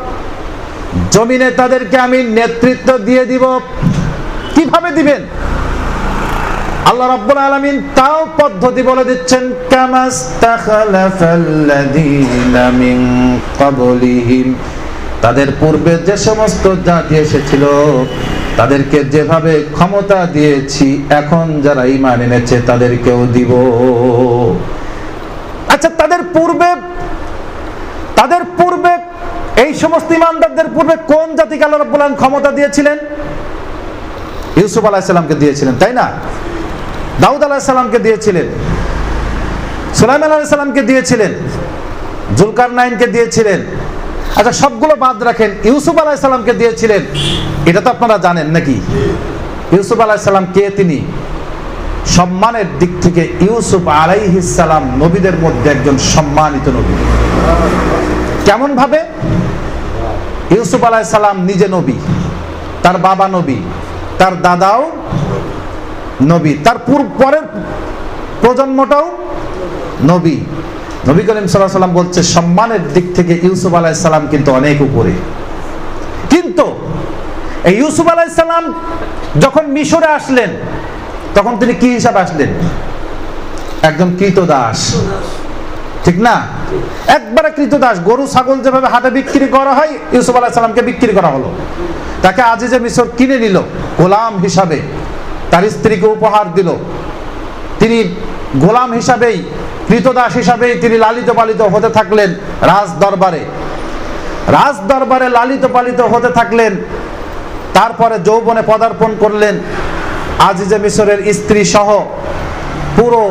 জমিনে তাদেরকে আমি নেতৃত্ব দিয়ে দিব। কিভাবে দিবেন? আল্লাহ রাব্বুল আলামিন তাও পদ্ধতি বলে দিচ্ছেন, কামাস্তাখলাফাল্লাযীনা মিন ক্বাবলিহিম, তাদের পূর্বে যে সমস্ত জাতি এসেছিল তাদেরকে যেভাবে ক্ষমতা দিয়েছি, এখন যারা ঈমান এনেছে তাদেরকেও দিব। আচ্ছা, তাদের পূর্বে এই সমস্ত ঈমানদারদের পূর্বে কোন জাতিকে আল্লাহ রাব্বুল আলামিন ক্ষমতা দিয়েছিলেন? ইউসুফ আলাইহিস সালামকে দিয়েছিলেন, তাই না? দাউদ আলাইহিস সালামকে দিয়েছিলেন, সুলাইমান আলাইহিস সালামকে দিয়েছিলেন, জুলকারনাইনকে দিয়েছিলেন। আচ্ছা, সবগুলো বাদ রাখেন, ইউসুফ আলাইহিস সালামকে দিয়েছিলেন, এটা তো আপনারা জানেন নাকি? ইউসুফ আলাইহিস সালাম কে? তিনি সম্মানের দিক থেকে ইউসুফ আলাইহিস সালাম নবীদের মধ্যে একজন সম্মানিত নবী। কেমন ভাবে? ইউসুফ আলাইহিস সালাম নিজে নবী, তার বাবা নবী, তার দাদাও নবী, তার পরের প্রজন্মটাও নবী। নবী করিম সাল্লাল্লাহু আলাইহি ওয়াসাল্লাম বলছে, সম্মানের দিক থেকে ইউসুফ আলাইহিস সালাম কিন্তু অনেক উপরে। কিন্তু এই ইউসুফ আলাইহিস সালাম যখন মিশরে আসলেন, তখন তিনি কি হিসাবে আসলেন? একজন কৃতদাস, ঠিক না? একবারে কৃতদাস। গরু ছাগল যেভাবে হাটে বিক্রি করা হয়, ইউসুফ আলাইহিস সালামকে বিক্রি করা হলো। তাকে আজিজে মিশর কিনে নিল গোলাম হিসাবে, তার স্ত্রীকে উপহার দিল। তিনি গোলাম হিসাবেই, কৃতদাস হিসাবেই তিনি লালিত পালিত হতে থাকলেন রাজ দরবারে লালিত পালিত হতে থাকলেন। তারপরে যৌবনে পদার্পণ করলেন, আজিজে মিশরের স্ত্রী সহ পুরো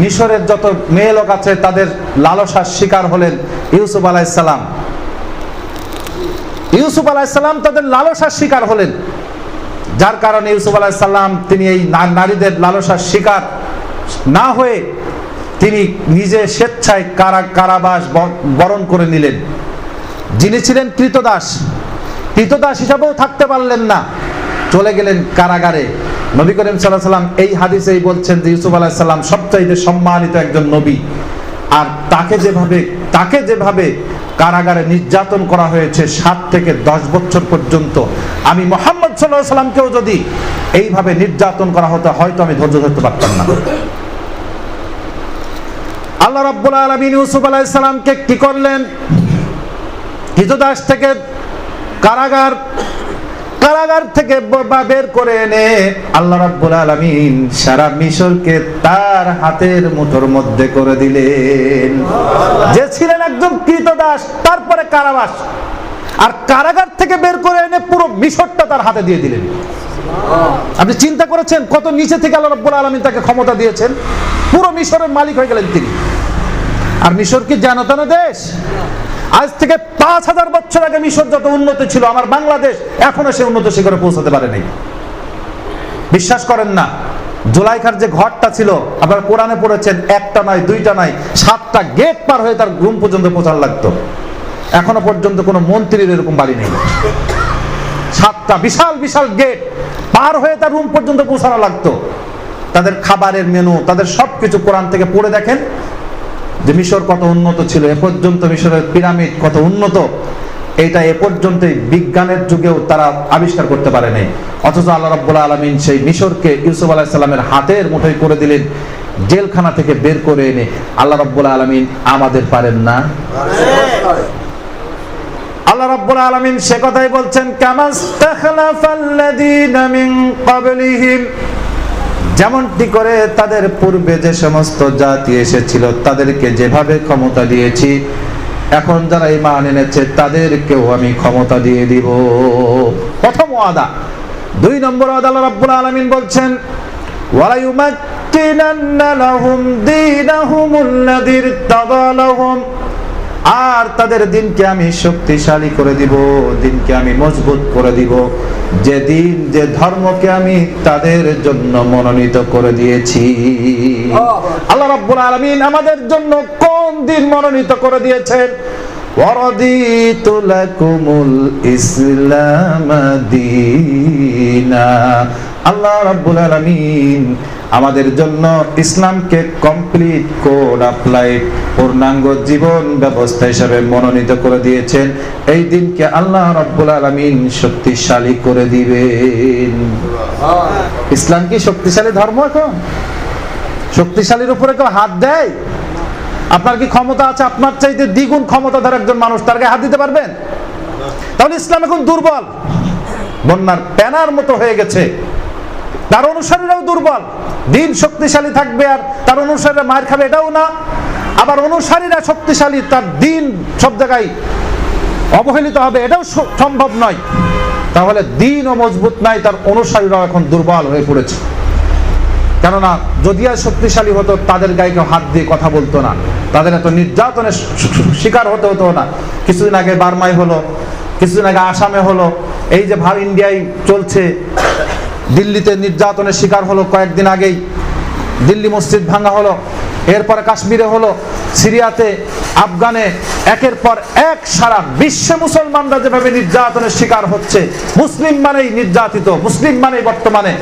মিশরের যত মেয়ে লোক আছে তাদের লালসার শিকার হলেন ইউসুফ আলাইহিস সালাম। ইউসুফ আলাইহিস সালাম তাদের লালসার শিকার হলেন, যার কারণে ইউসুফ আলাইহিস সালাম তিনি এই নারীদের লালসার শিকার না হয়ে তিনি নিজে স্বেচ্ছায় কারাবাস বরণ করে নিলেন। যিনি ছিলেন কৃতদাস হিসাবেও থাকতে পারলেন না, চলে গেলেন কারাগারে। নবী করিম সাল্লাল্লাহু আলাইহি সাল্লাম এই হাদিসেই বলছেন যে ইউসুফ আলাইহিস সালাম সবচাইতে সম্মানিত একজন নবী। আর তাকে যেভাবে কারাগারে নির্যাতন করা হয়েছে 7 থেকে 10 বছর পর্যন্ত, আমি মুহাম্মদ সাল্লাল্লাহু আলাইহি সাল্লামকেও যদি এইভাবে নির্যাতন করা হতো, হয়তো আমি ধৈর্য ধরতে পারতাম না। আল্লাহ রাব্বুল আলামিন ইউসুফ আলাইহিস সালামকে কি করলেন? হিতদাস থেকে কারাগার থেকে বের করে এনে আল্লাহ রাব্বুল আলামিন সারা মিশরকে তার হাতের মুঠোর মধ্যে করে দিলেন। যে ছিলেন একজন কৃতদাস, তারপরে কারাবাস, আর কারাগার থেকে বের করে এনে পুরো মিশরটা তার হাতে দিয়ে দিলেন। আপনি চিন্তা করেছেন কত নিচে থেকে আল্লাহ রাব্বুল আলামিন তাকে ক্ষমতা দিয়েছেন? পুরো মিশরের মালিক হয়ে গেলেন তিনি। আর মিশর কি জানতানো দেশ? আজ থেকে 5000 বছর আগে মিশর যত উন্নত ছিল, আমার বাংলাদেশ এখনো সে উন্নত শিখরে পৌঁছাতে পারে নাই। বিশ্বাস করেন না, জুলাইখার যে ঘরটা ছিল, আপনারা কোরআনে পড়েছেন, একটা নয়, দুইটা নয়, 7টা গেট পার হয়ে তার রুম পর্যন্ত পৌঁছানো লাগতো। এখনো পর্যন্ত কোনো মন্ত্রীর এরকম বাড়ি নেই। 7টা বিশাল বিশাল গেট পার হয়ে তার রুম পর্যন্ত পৌঁছানো লাগতো। তাদের খাবারের মেনু, তাদের সবকিছু কোরআন থেকে পড়ে দেখেন যে মিশর কত উন্নত ছিল। এ পর্যন্ত মিশরের পিরামিড কত উন্নত, এটা এ পর্যন্ত বিজ্ঞানের যুগেও তারা আবিষ্কার করতে পারে নাই। অথচ আল্লাহ রাব্বুল আলামিন সেই মিশরকে ইউসুফ আলাইহিস সালামের হাতের মুঠোয় করে দিলেন, জেলখানা থেকে বের করে এনে। আল্লাহ রাব্বুল আলামিন আমাদের পারেন না? আল্লাহ রাব্বুল আলামিন সে কথাই বলছেন, কামাস্তাখলাফাল্লাযীনা মিন ক্বাবলিহিম, যেমনটি করে তাদের পূর্বে যে সমস্ত জাতি এসেছিল তাদেরকে যেভাবে ক্ষমতা দিয়েছি, এখন যারা ঈমান এনেছে তাদেরকেও আমি ক্ষমতা দিয়ে দিব। প্রথম ওয়াদা। 2 নম্বর ওয়াদা আল্লাহ রাব্বুল আলামিন বলছেন, ওয়ালা ইউমাক্কিনান্না লাহুম দীনাহুমুল্লাযী ইরতাদা লাহুম, আর তাদের দিনকে আমি শক্তিশালী করে দিব, দিনকে আমি মজবুত করে দিব, যে দিন, যে ধর্মকে আমি তাদের জন্য মনোনীত করে দিয়েছি। আল্লাহ রাব্বুল আলামিন আমাদের জন্য কোন দিন মনোনীত করে দিয়েছেন? ওয়ারাদিতু লাকুমুল ইসলাম দীনা। আল্লাহ রাব্বুল আলামিন আমাদের জন্য ইসলামকে কমপ্লিট কোড অ্যাপ্লাইড, পূর্ণাঙ্গ জীবন ব্যবস্থা হিসেবে মনোনীত করে দিয়েছেন। এই দিনকে আল্লাহ রাব্বুল আলামিন শক্তিশালী করে দিবেন। ইসলাম কি শক্তিশালী ধর্ম? এখন শক্তিশালীর উপরে কেউ হাত দেয়? আপনার কি ক্ষমতা আছে আপনার চাইতে দ্বিগুণ ক্ষমতাধর একজন মানুষ, তার গায়ে হাত দিতে পারবেন? তাহলে ইসলাম এখন দুর্বল, বন্যার প্যানার মতো হয়ে গেছে। তার অনুসারীরাও দুর্বল। দিন শক্তিশালী থাকবে আর তার অনুসারীরা মার খাবে, এটাও না। আবার অনুসারীরা শক্তিশালী, তার দিন সব জায়গায় অবহেলিত হবে, এটাও সম্ভব নয়। তাহলে দিনও মজবুত নাই, তার অনুসারীরাও এখন দুর্বল হয়ে পড়েছে। কেননা যদি আর শক্তিশালী হতো তাদের গায়ে কেউ হাত দিয়ে কথা বলতো না, তাদের এত নির্যাতনের শিকার হতে হতো না। কিছুদিন আগে বার্মায় হলো, কিছুদিন আগে আসামে হলো, এই যে ইন্ডিয়ায় চলছে, দিল্লিতে নির্যাতনের শিকার হলো কয়েকদিন আগেই, দিল্লি মসজিদ ভাঙা হলো, এরপরে কাশ্মীরে হলো, সিরিয়াতে, আফগানে, একের পর এক সারা বিশ্বে মুসলমানরা যেভাবে নির্যাতনের শিকার হচ্ছে। মুসলিম মানেই নির্যাতিত, মুসলিম মানেই বর্তমানে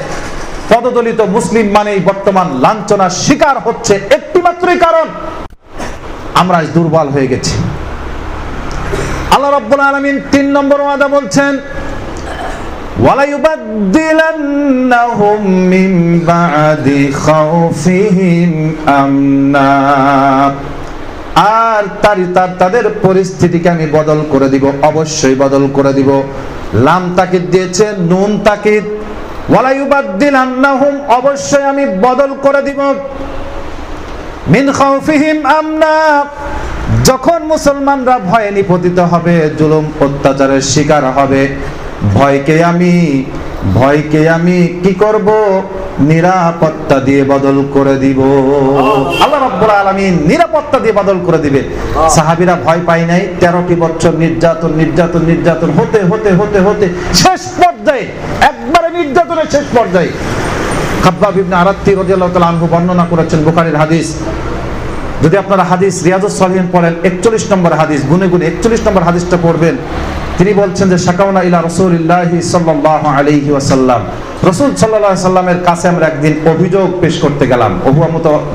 পদদলিত, মুসলিম মানেই বর্তমান লাঞ্ছনার শিকার হচ্ছে। একটি মাত্রই কারণ, আমরা আজ দুর্বল হয়ে গেছি। আল্লাহ রাব্বুল আলামিন 3 নম্বর ওয়াদা বলছেন, ওয়ালা ইউবাদদিলান্নাহুম মিন বা'দি খাউফিহিম আমনা, আর তাদের পরিস্থিতিকে আমি বদল করে দিব, অবশ্যই বদল করে দিব। লাম তাকিদ দিয়েছে, নুন তাকিদ। ওয়ালা ইউবাদদিলান্নাহুম, অবশ্যই আমি বদল করে দিব, মিন খাউফিহিম আমনা, যখন মুসলমানরা ভয়ে নিপতিত হবে, জুলুম অত্যাচারের শিকার হবে, ভয়কে আমি কি করব? নিরাপত্তা দিয়ে বদল করে দিব। আল্লাহ রাব্বুল আলামিন নিরাপত্তা দিয়ে বদল করে দিবে। সাহাবীরা ভয় পায় নাই। 13টি বছর নির্যাতন হতে হতে হতে হতে শেষ পর্যায়ে, একবারে নির্যাতনের শেষ পর্যায়ে, খাব্বাব ইবনে আরাত্তি রাদিয়াল্লাহু তাআলা আনহু বর্ণনা করেছেন, বুখারীর হাদিস। যদি আপনারা হাদিস রিয়াজুস সালিহিন পড়েন, 41 নম্বর হাদিস, গুনে 41 নম্বর হাদিসটা পড়বেন। তিনি বলছেন যে শাকাউনা ইলা রাসূলিল্লাহি সাল্লাল্লাহু আলাইহি ওয়াসাল্লাম, রাসূল সাল্লাল্লাহু আলাইহি সাল্লামের কাছে আমরা একদিন অভিযোগ পেশ করতে গেলাম। ওহুয়া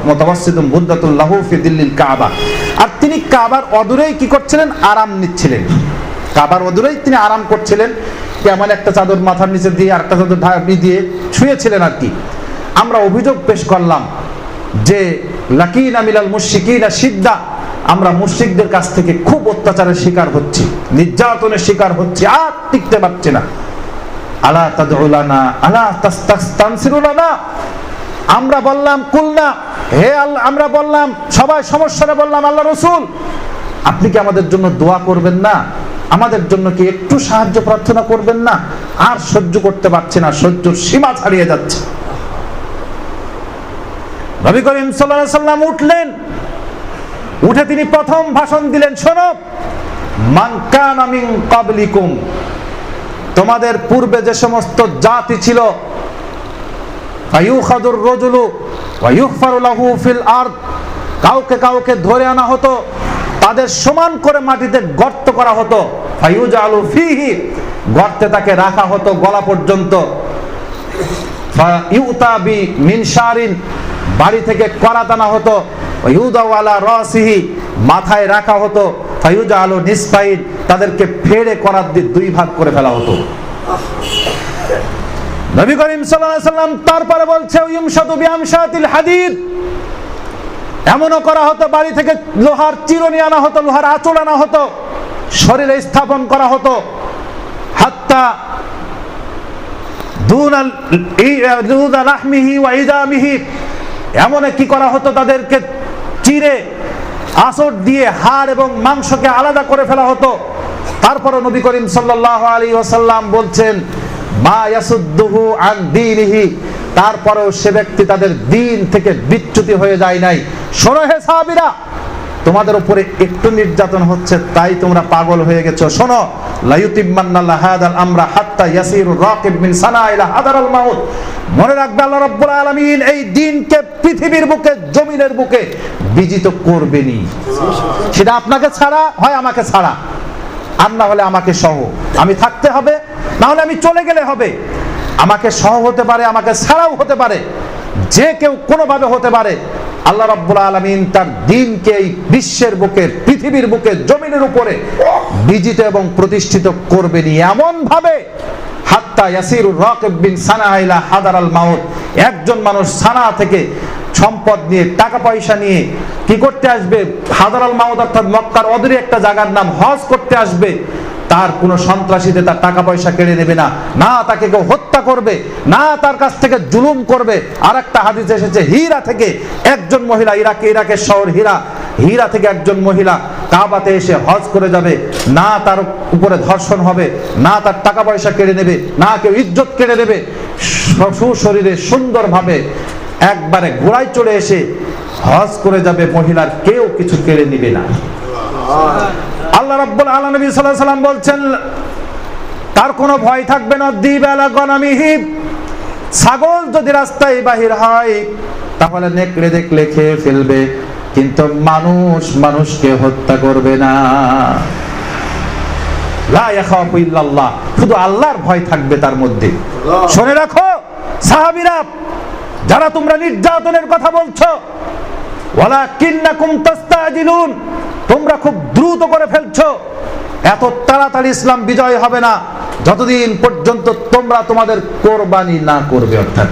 মুতাওয়াসসিতুম বুদ্দাতুল লাহু ফি দিল্লিল কাবা, আর তিনি কাবার অদূরেই কি করছিলেন? আরাম নিচ্ছিলেন। কাবার অদূরেই তিনি আরাম করছিলেন, কেমন একটা চাদর মাথার নিচে দিয়ে আরেকটা চাদর ঢাকি দিয়ে শুয়েছিলেন আর কি। আমরা অভিযোগ পেশ করলাম যে লাকিনা মিনাল মুশরিকিনা শিদ্দা, আমরা মুশরিকদের কাছ থেকে খুব অত্যাচারের শিকার হচ্ছি, নির্যাতনের শিকার হচ্ছি, আর টিকতে পারছি না। আলা তাদউ লানা আলা তাস্তানসিরু লানা, আমরা বললাম কুলনা, হে আল্লাহ, আমরা বললাম সবাই সমস্যারে বললাম আল্লাহ রাসূল আপনি কি আমাদের জন্য দোয়া করবেন না, আমাদের জন্য কি একটু সাহায্য প্রার্থনা করবেন না, আর সহ্য করতে পারছি না, সহ্যের সীমা ছাড়িয়ে যাচ্ছে। নবী করিম সাল্লাল্লাহু আলাইহি ওয়াসাল্লাম উঠলেন, উঠে তিনি প্রথম ভাষণ দিলেন, শোনো, মান কানা মিন ক্বাবলিকুম, তোমাদের পূর্বে যে সমস্ত জাতি ছিল, ফায়ুখাদুর রাজুলু ওয়া ইউগফারু লাহু ফিল আরদ, কাউকে কাউকে ধরে আনা হতো, তাদের সমান করে মাটিতে গর্ত করা হতো, ফায়ুজালু ফিহি, গর্তে তাকে রাখা হতো গলা পর্যন্ত, ফায়ুতা বি মিনশারিন, বাড়ি থেকে করাত আনা হতো, ওয়ায়ুদা ওয়ালা রাসিহি, মাথায় রাখা হতো, ফায়ুজালু নিসফাইন, তাদেরকে ফেড়ে করাত দিয়ে দুই ভাগ করে ফেলা হতো। নবী করিম সাল্লাল্লাহু আলাইহি ওয়াসাল্লাম তারপরে বলছে, ইউমশাতু বিআমশাতিল হাদিদ, এমনও করা হতো বাড়ি থেকে লোহার চিরুনি আনা হতো, লোহার আঁচড় আনা হতো, শরীরে স্থাপন করা হতো, হাত্তা দুনা লাহমিহি ওয়া ইদামিহি, এমন কি করা হতো তাদেরকে চিরে আঁচড় দিয়ে হাড় এবং মাংসকে আলাদা করে ফেলা হতো। তারপরে নবী করিম সাল্লাল্লাহু আলাইহি ওয়াসাল্লাম বলছেন, মা ইয়াসুদ্দুহু আন দীনিহি, তারপরেও সে ব্যক্তি তাদের দ্বীন থেকে বিচ্যুতি হয়ে যায় নাই। শোনো হে সাহাবীরা, তোমাদের উপরে একটু নির্যাতন হচ্ছে তাই তোমরা পাগল হয়ে গেছো। শোনো, লা ইউতিম্মান্না হাদাল আমরা হাত্তা ইয়াসিরুর রাকিব মিন সানা ইলা হাদারাল মাউত, মনে রাখবে আল্লাহ রাব্বুল আলামিন এই দ্বীনকে পৃথিবীর বুকে, জমিনের বুকে বিজিত করবেনই। সেটা আপনাকে ছাড়া হয় আমাকে ছাড়া, আর না হলে আমাকে সহ, আমি থাকতে হবে, না হলে আমি চলে গেলে হবে। আমাকে সহ হতে পারে, আমাকে ছাড়াও হতে পারে, যে কেউ কোনোভাবে হতে পারে। আল্লাহ রাব্বুল আলামিন তার দ্বীনকে এই বিশ্বের বুকে, পৃথিবীর বুকে, জমিনের উপরে বিজিত এবং প্রতিষ্ঠিত করবেনই, এমন ভাবে হাত্তা ইয়াসিরুর রাকিব বিন সানা ইলা হাদারাল মাউত, একজন মানুষ সানা থেকে সম্পদ নিয়ে, টাকা পয়সা নিয়ে কি করতে আসবে, হাদারাল মাউত অর্থাৎ মক্কার অদূরে একটা জায়গার নাম, হজ করতে আসবে, তার কোনো সন্ত্রাসীতে তার টাকা পয়সা কেড়ে নেবে না, না তাকে কেউ হত্যা করবে, না তার কাছ থেকে জুলুম করবে। আর একটা হাদিস এসেছে, হীরা থেকে একজন মহিলা, ইরাকের শহর হীরা থেকে একজন মহিলা কাবাতে এসে হজ করে যাবে, না তার উপরে ধর্ষণ হবে, না তার টাকা পয়সা কেড়ে নেবে, না কেউ ইজ্জত কেড়ে নেবে, সুশরীরে সুন্দরভাবে একবারে ঘোড়ায় চড়ে এসে হজ করে যাবে, মহিলার কেউ কিছু কেড়ে নেবে না। আল্লাহ রাব্বুল আলামিন, নবী সাল্লাল্লাহু আলাইহি ওয়াসাল্লাম বলছেন, তার কোনো ভয় থাকবে না। দিবালা গনামিহি, ছাগল যদি রাস্তায় বাহির হয় তাহলে নেকড়ে দেখলে খেয়ে ফেলবে, কিন্তু মানুষ মানুষকে হত্যা করবে না। লা ইয়াখাফু ইল্লাল্লাহ, শুধু আল্লাহর ভয় থাকবে তার মধ্যে। শুনে রাখো সাহাবীরা, যারা তোমরা নির্যাতনের কথা বলছো, ওয়ালাকিন্নাকুম তাস্তাজিলুন, তোমরা খুব দ্রুত করে ফেলছো, এত তাড়াতাড়ি ইসলাম বিজয় হবে না যতদিন পর্যন্ত তোমরা তোমাদের কোরবানি না করবে। অর্থাৎ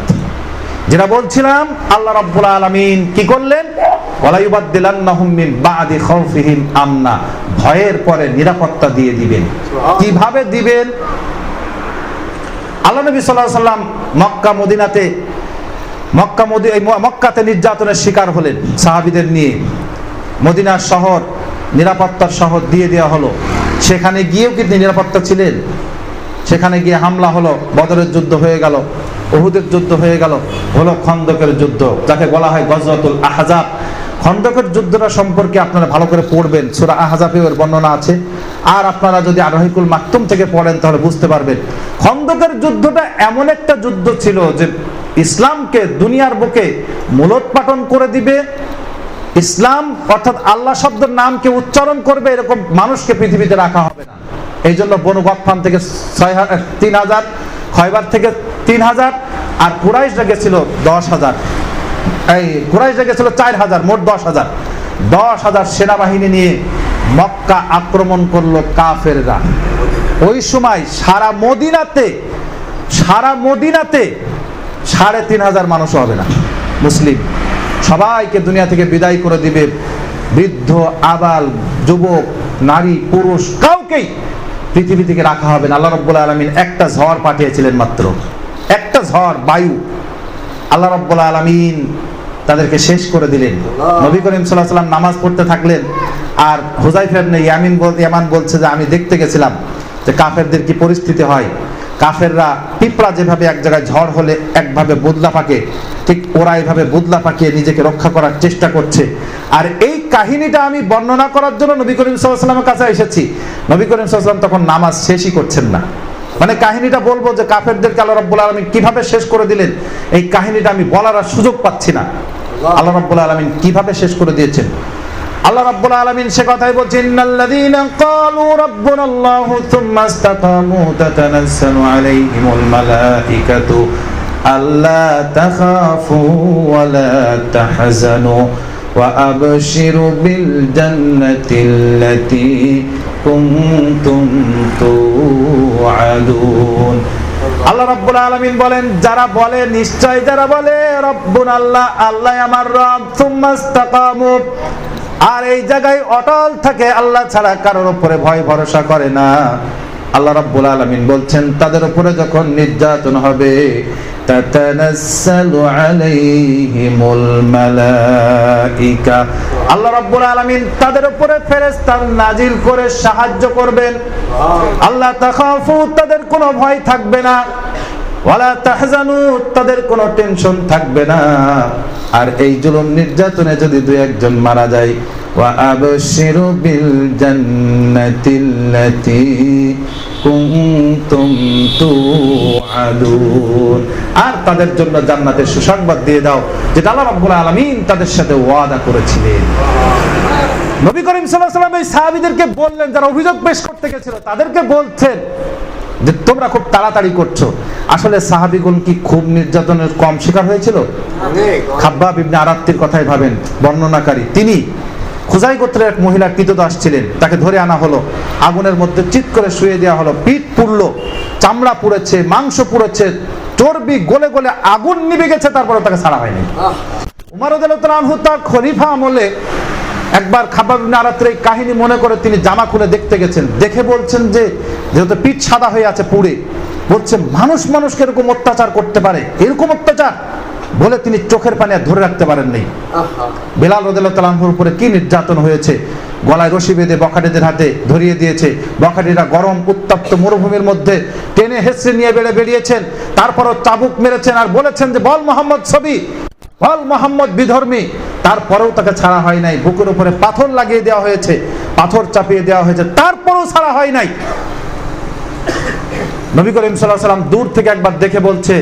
যেটা বলছিলাম, আল্লাহ রাব্বুল আলামিন কি করলেন, ওয়ালা ইউবাদদিলান্নাহুম মিন বাদি খাউফিহিম আমনা, ভয়ের পরে নিরাপত্তা দিয়ে দিবেন। কিভাবে দিবেন? আল্লাহ নবী সাল্লাল্লাহু আলাইহি ওয়াসাল্লাম মক্কাতে নির্যাতনের শিকার হলেন সাহাবীদের নিয়ে। মদিনার শহর, নিরাপত্তার শহর দিয়ে দেওয়া হলো। সেখানে গিয়েও কিন্তু নিরাপত্তা ছিলেন। সেখানে গিয়ে হামলা হলো, বদরের যুদ্ধ হয়ে গেল, উহুদের যুদ্ধ হয়ে গেল, হলো খন্দকের যুদ্ধ, যাকে বলা হয় গজওয়াতুল আহজাব। খন্দকের যুদ্ধটা সম্পর্কে আপনারা ভালো করে পড়বেন, সূরা আহজাবের বর্ণনা আছে। আর আপনারা যদি আরহিকুল মাকতুম থেকে পড়েন তাহলে বুঝতে পারবেন। খন্দকের যুদ্ধটা এমন একটা যুদ্ধ ছিল যে ইসলামকে দুনিয়ার বুকে মূলোৎপাটন করে দিবে। ইসলাম অর্থাৎ আল্লাহ শব্দের নামকে উচ্চারণ করবে এরকম মানুষকে পৃথিবীতে রাখা হবে না। এই জন্য বনু গতফান থেকে 3000, খয়বার থেকে 3000, আর কুরাইশরা গেছিল 10,000। এই কুরাইশরা গেছিল 4000, মোট 10,000। 10,000 সেনাবাহিনী নিয়ে মক্কা আক্রমণ করলো কাফেররা। ওই সময় সারা মদিনাতে 3,500 মানুষ হবে না মুসলিম। সবাইকে দুনিয়া থেকে বিদায় করে দিবে। বৃদ্ধ, আবাল, যুবক, নারী, পুরুষ কাউকেই পৃথিবী থেকে রাখা হবে না। আল্লাহ রাব্বুল আলামিন একটা ঝড় পাঠিয়েছিলেন, মাত্র একটা ঝড়, বায়ু। আল্লাহ রাব্বুল আলামিন তাদেরকে শেষ করে দিলেন। নবী করিম সাল্লাল্লাহু আলাইহি ওয়াসাল্লাম নামাজ পড়তে থাকলেন, আর হুযায়ফা ইবনে ইয়ামান বলছে যে আমি দেখতে গেছিলাম যে কাফেরদের কি পরিস্থিতি হয়। কাফেররা পিঁপড়া যেভাবে এক জায়গায় ঝড় হলে একভাবে বদলা পাকে, ঠিক ওরা এইভাবে বদলা পাকিয়ে নিজেকে রক্ষা করার চেষ্টা করছে। আর এই কাহিনীটা আমি বর্ণনা করার জন্য নবী করিম সাল্লাল্লাহু আলাইহি ওয়াসাল্লামের কাছে এসেছি। নবী করিম সাল্লাল্লাহু আলাইহি ওয়াসাল্লাম তখন নামাজ শেষই করছেন না। মানে কাহিনীটা বলবো যে কাফেরদেরকে আল্লাহ রাব্বুল আলামিন কিভাবে শেষ করে দিলেন, এই কাহিনীটা আমি বলার আর সুযোগ পাচ্ছি না। আল্লাহ রাব্বুল আলামিন কিভাবে শেষ করে দিয়েছেন, আল্লাহ রাব্বুল আলামিন সে কথাই বলছেন, ইন্নাল্লাযীনা ক্বালু রাব্বুনাল্লাহু থুম্মা ইসতাকামু তাতানাজ্জালু আলাইহিমুল মালাঈকাতু আল্লা তাখাফু ওয়া লা তাহজানু ওয়া আবশিরু বিল জান্নাতিল্লাতী কুনতুম তুআদুন। আল্লাহ রাব্বুল আলামিন বলেন, যারা বলে, নিশ্চয় যারা বলে রব্বুনা আল্লাহ, আল্লাহ আমার রব, থুম্মা ইসতাকামু, আর এই জায়গায় অটল থাকে, আল্লাহ ছাড়া কারোর উপরে ভয় ভরসা করে না, আল্লাহ রাব্বুল আলামিন বলছেন তাদের উপরে যখন নির্যাতন হবে, তাতানাজ্জালু আলাইহিমুল মালাঈকা, আল্লাহ রাব্বুল আলামিন তাদের উপরে ফেরেশতা নাজিল করে সাহায্য করবেন। আল্লাহ তাখাফু, তাদের কোনো ভয় থাকবে না, ওয়ালা তাহজানু, তাদের কোনো টেনশন থাকবে না। আর এই জুলুম নির্যাতনে যদি দুই একজন মারা যায়, ওয়া আবশিরু বিল জান্নাতিল্লাতী কুনতুম তুআদুন, আর তাদের জন্য জান্নাতের সুসংবাদ দিয়ে দাও, যেটা আল্লাহ রাব্বুল আলামিন তাদের সাথে ওয়াদা করেছিলেন। নবী করিম সাল্লাল্লাহু আলাইহি ওয়াসাল্লাম এই সাহাবীদেরকে বললেন, যারা অভিযোগ পেশ করতে গেছিল তাদেরকে বলছেন যে তোমরা খুব তাড়াতাড়ি করছো। আসলে সাহাবীগণ কি খুব নির্যাতনের কম শিকার হয়েছিল? খাব্বাব ইবনে আরাত্তির কথাই ভাবেন, বর্ণনাকারী, তিনি খুজাই গোত্রের এক মহিলা কৃতদাস ছিলেন, তাকে ধরে আনা হলো, আগুনের মধ্যে চিৎ করে শুয়ে দেওয়া হলো, পিঠ পুড়লো, চামড়া পুড়েছে, মাংস পুড়েছে, চর্বি গলে গলে আগুন নিভে গেছে, তারপরে তাকে ছাড়া হয়নি। উমর রাদিয়াল্লাহু আনহু তার খলিফা আমলে একবার খাব্বাব ইবনে আরাত্তির এই কাহিনী মনে করে তিনি জামা খুলে দেখতে গেছেন, দেখে বলছেন যে যেহেতু পিঠ সাদা হয়ে আছে পুড়ে, বলছে মানুষকে এরকম অত্যাচার করতে পারে, এরকম অত্যাচার, বলে তিনি চোখের পানি আর ধরে রাখতে পারেন নাই। বেলাল রাদিয়াল্লাহু তাআলা আনহুর উপরে কি নির্যাতন হয়েছে, গলায় রশি বেঁধে বখাটেদের হাতে ধরিয়ে দিয়েছে, বখাটেরা গরম উত্তপ্ত মরুভূমির মধ্যে টেনে হেঁচড়ে নিয়ে বেরিয়েছেন, তারপরও চাবুক মেরেছেন আর বলেছেন যে বল মোহাম্মদ ছবি, বল মোহাম্মদ বিধর্মী, তারপরেও তাকে ছাড়া হয় নাই। বুকের উপরে পাথর লাগিয়ে দেওয়া হয়েছে, পাথর চাপিয়ে দেওয়া হয়েছে, তারপরেও ছাড়া হয় নাই। নবী করিম সাল্লাল্লাহু আলাইহি ওয়াসাল্লাম দূর থেকে একবার দেখে বলছে,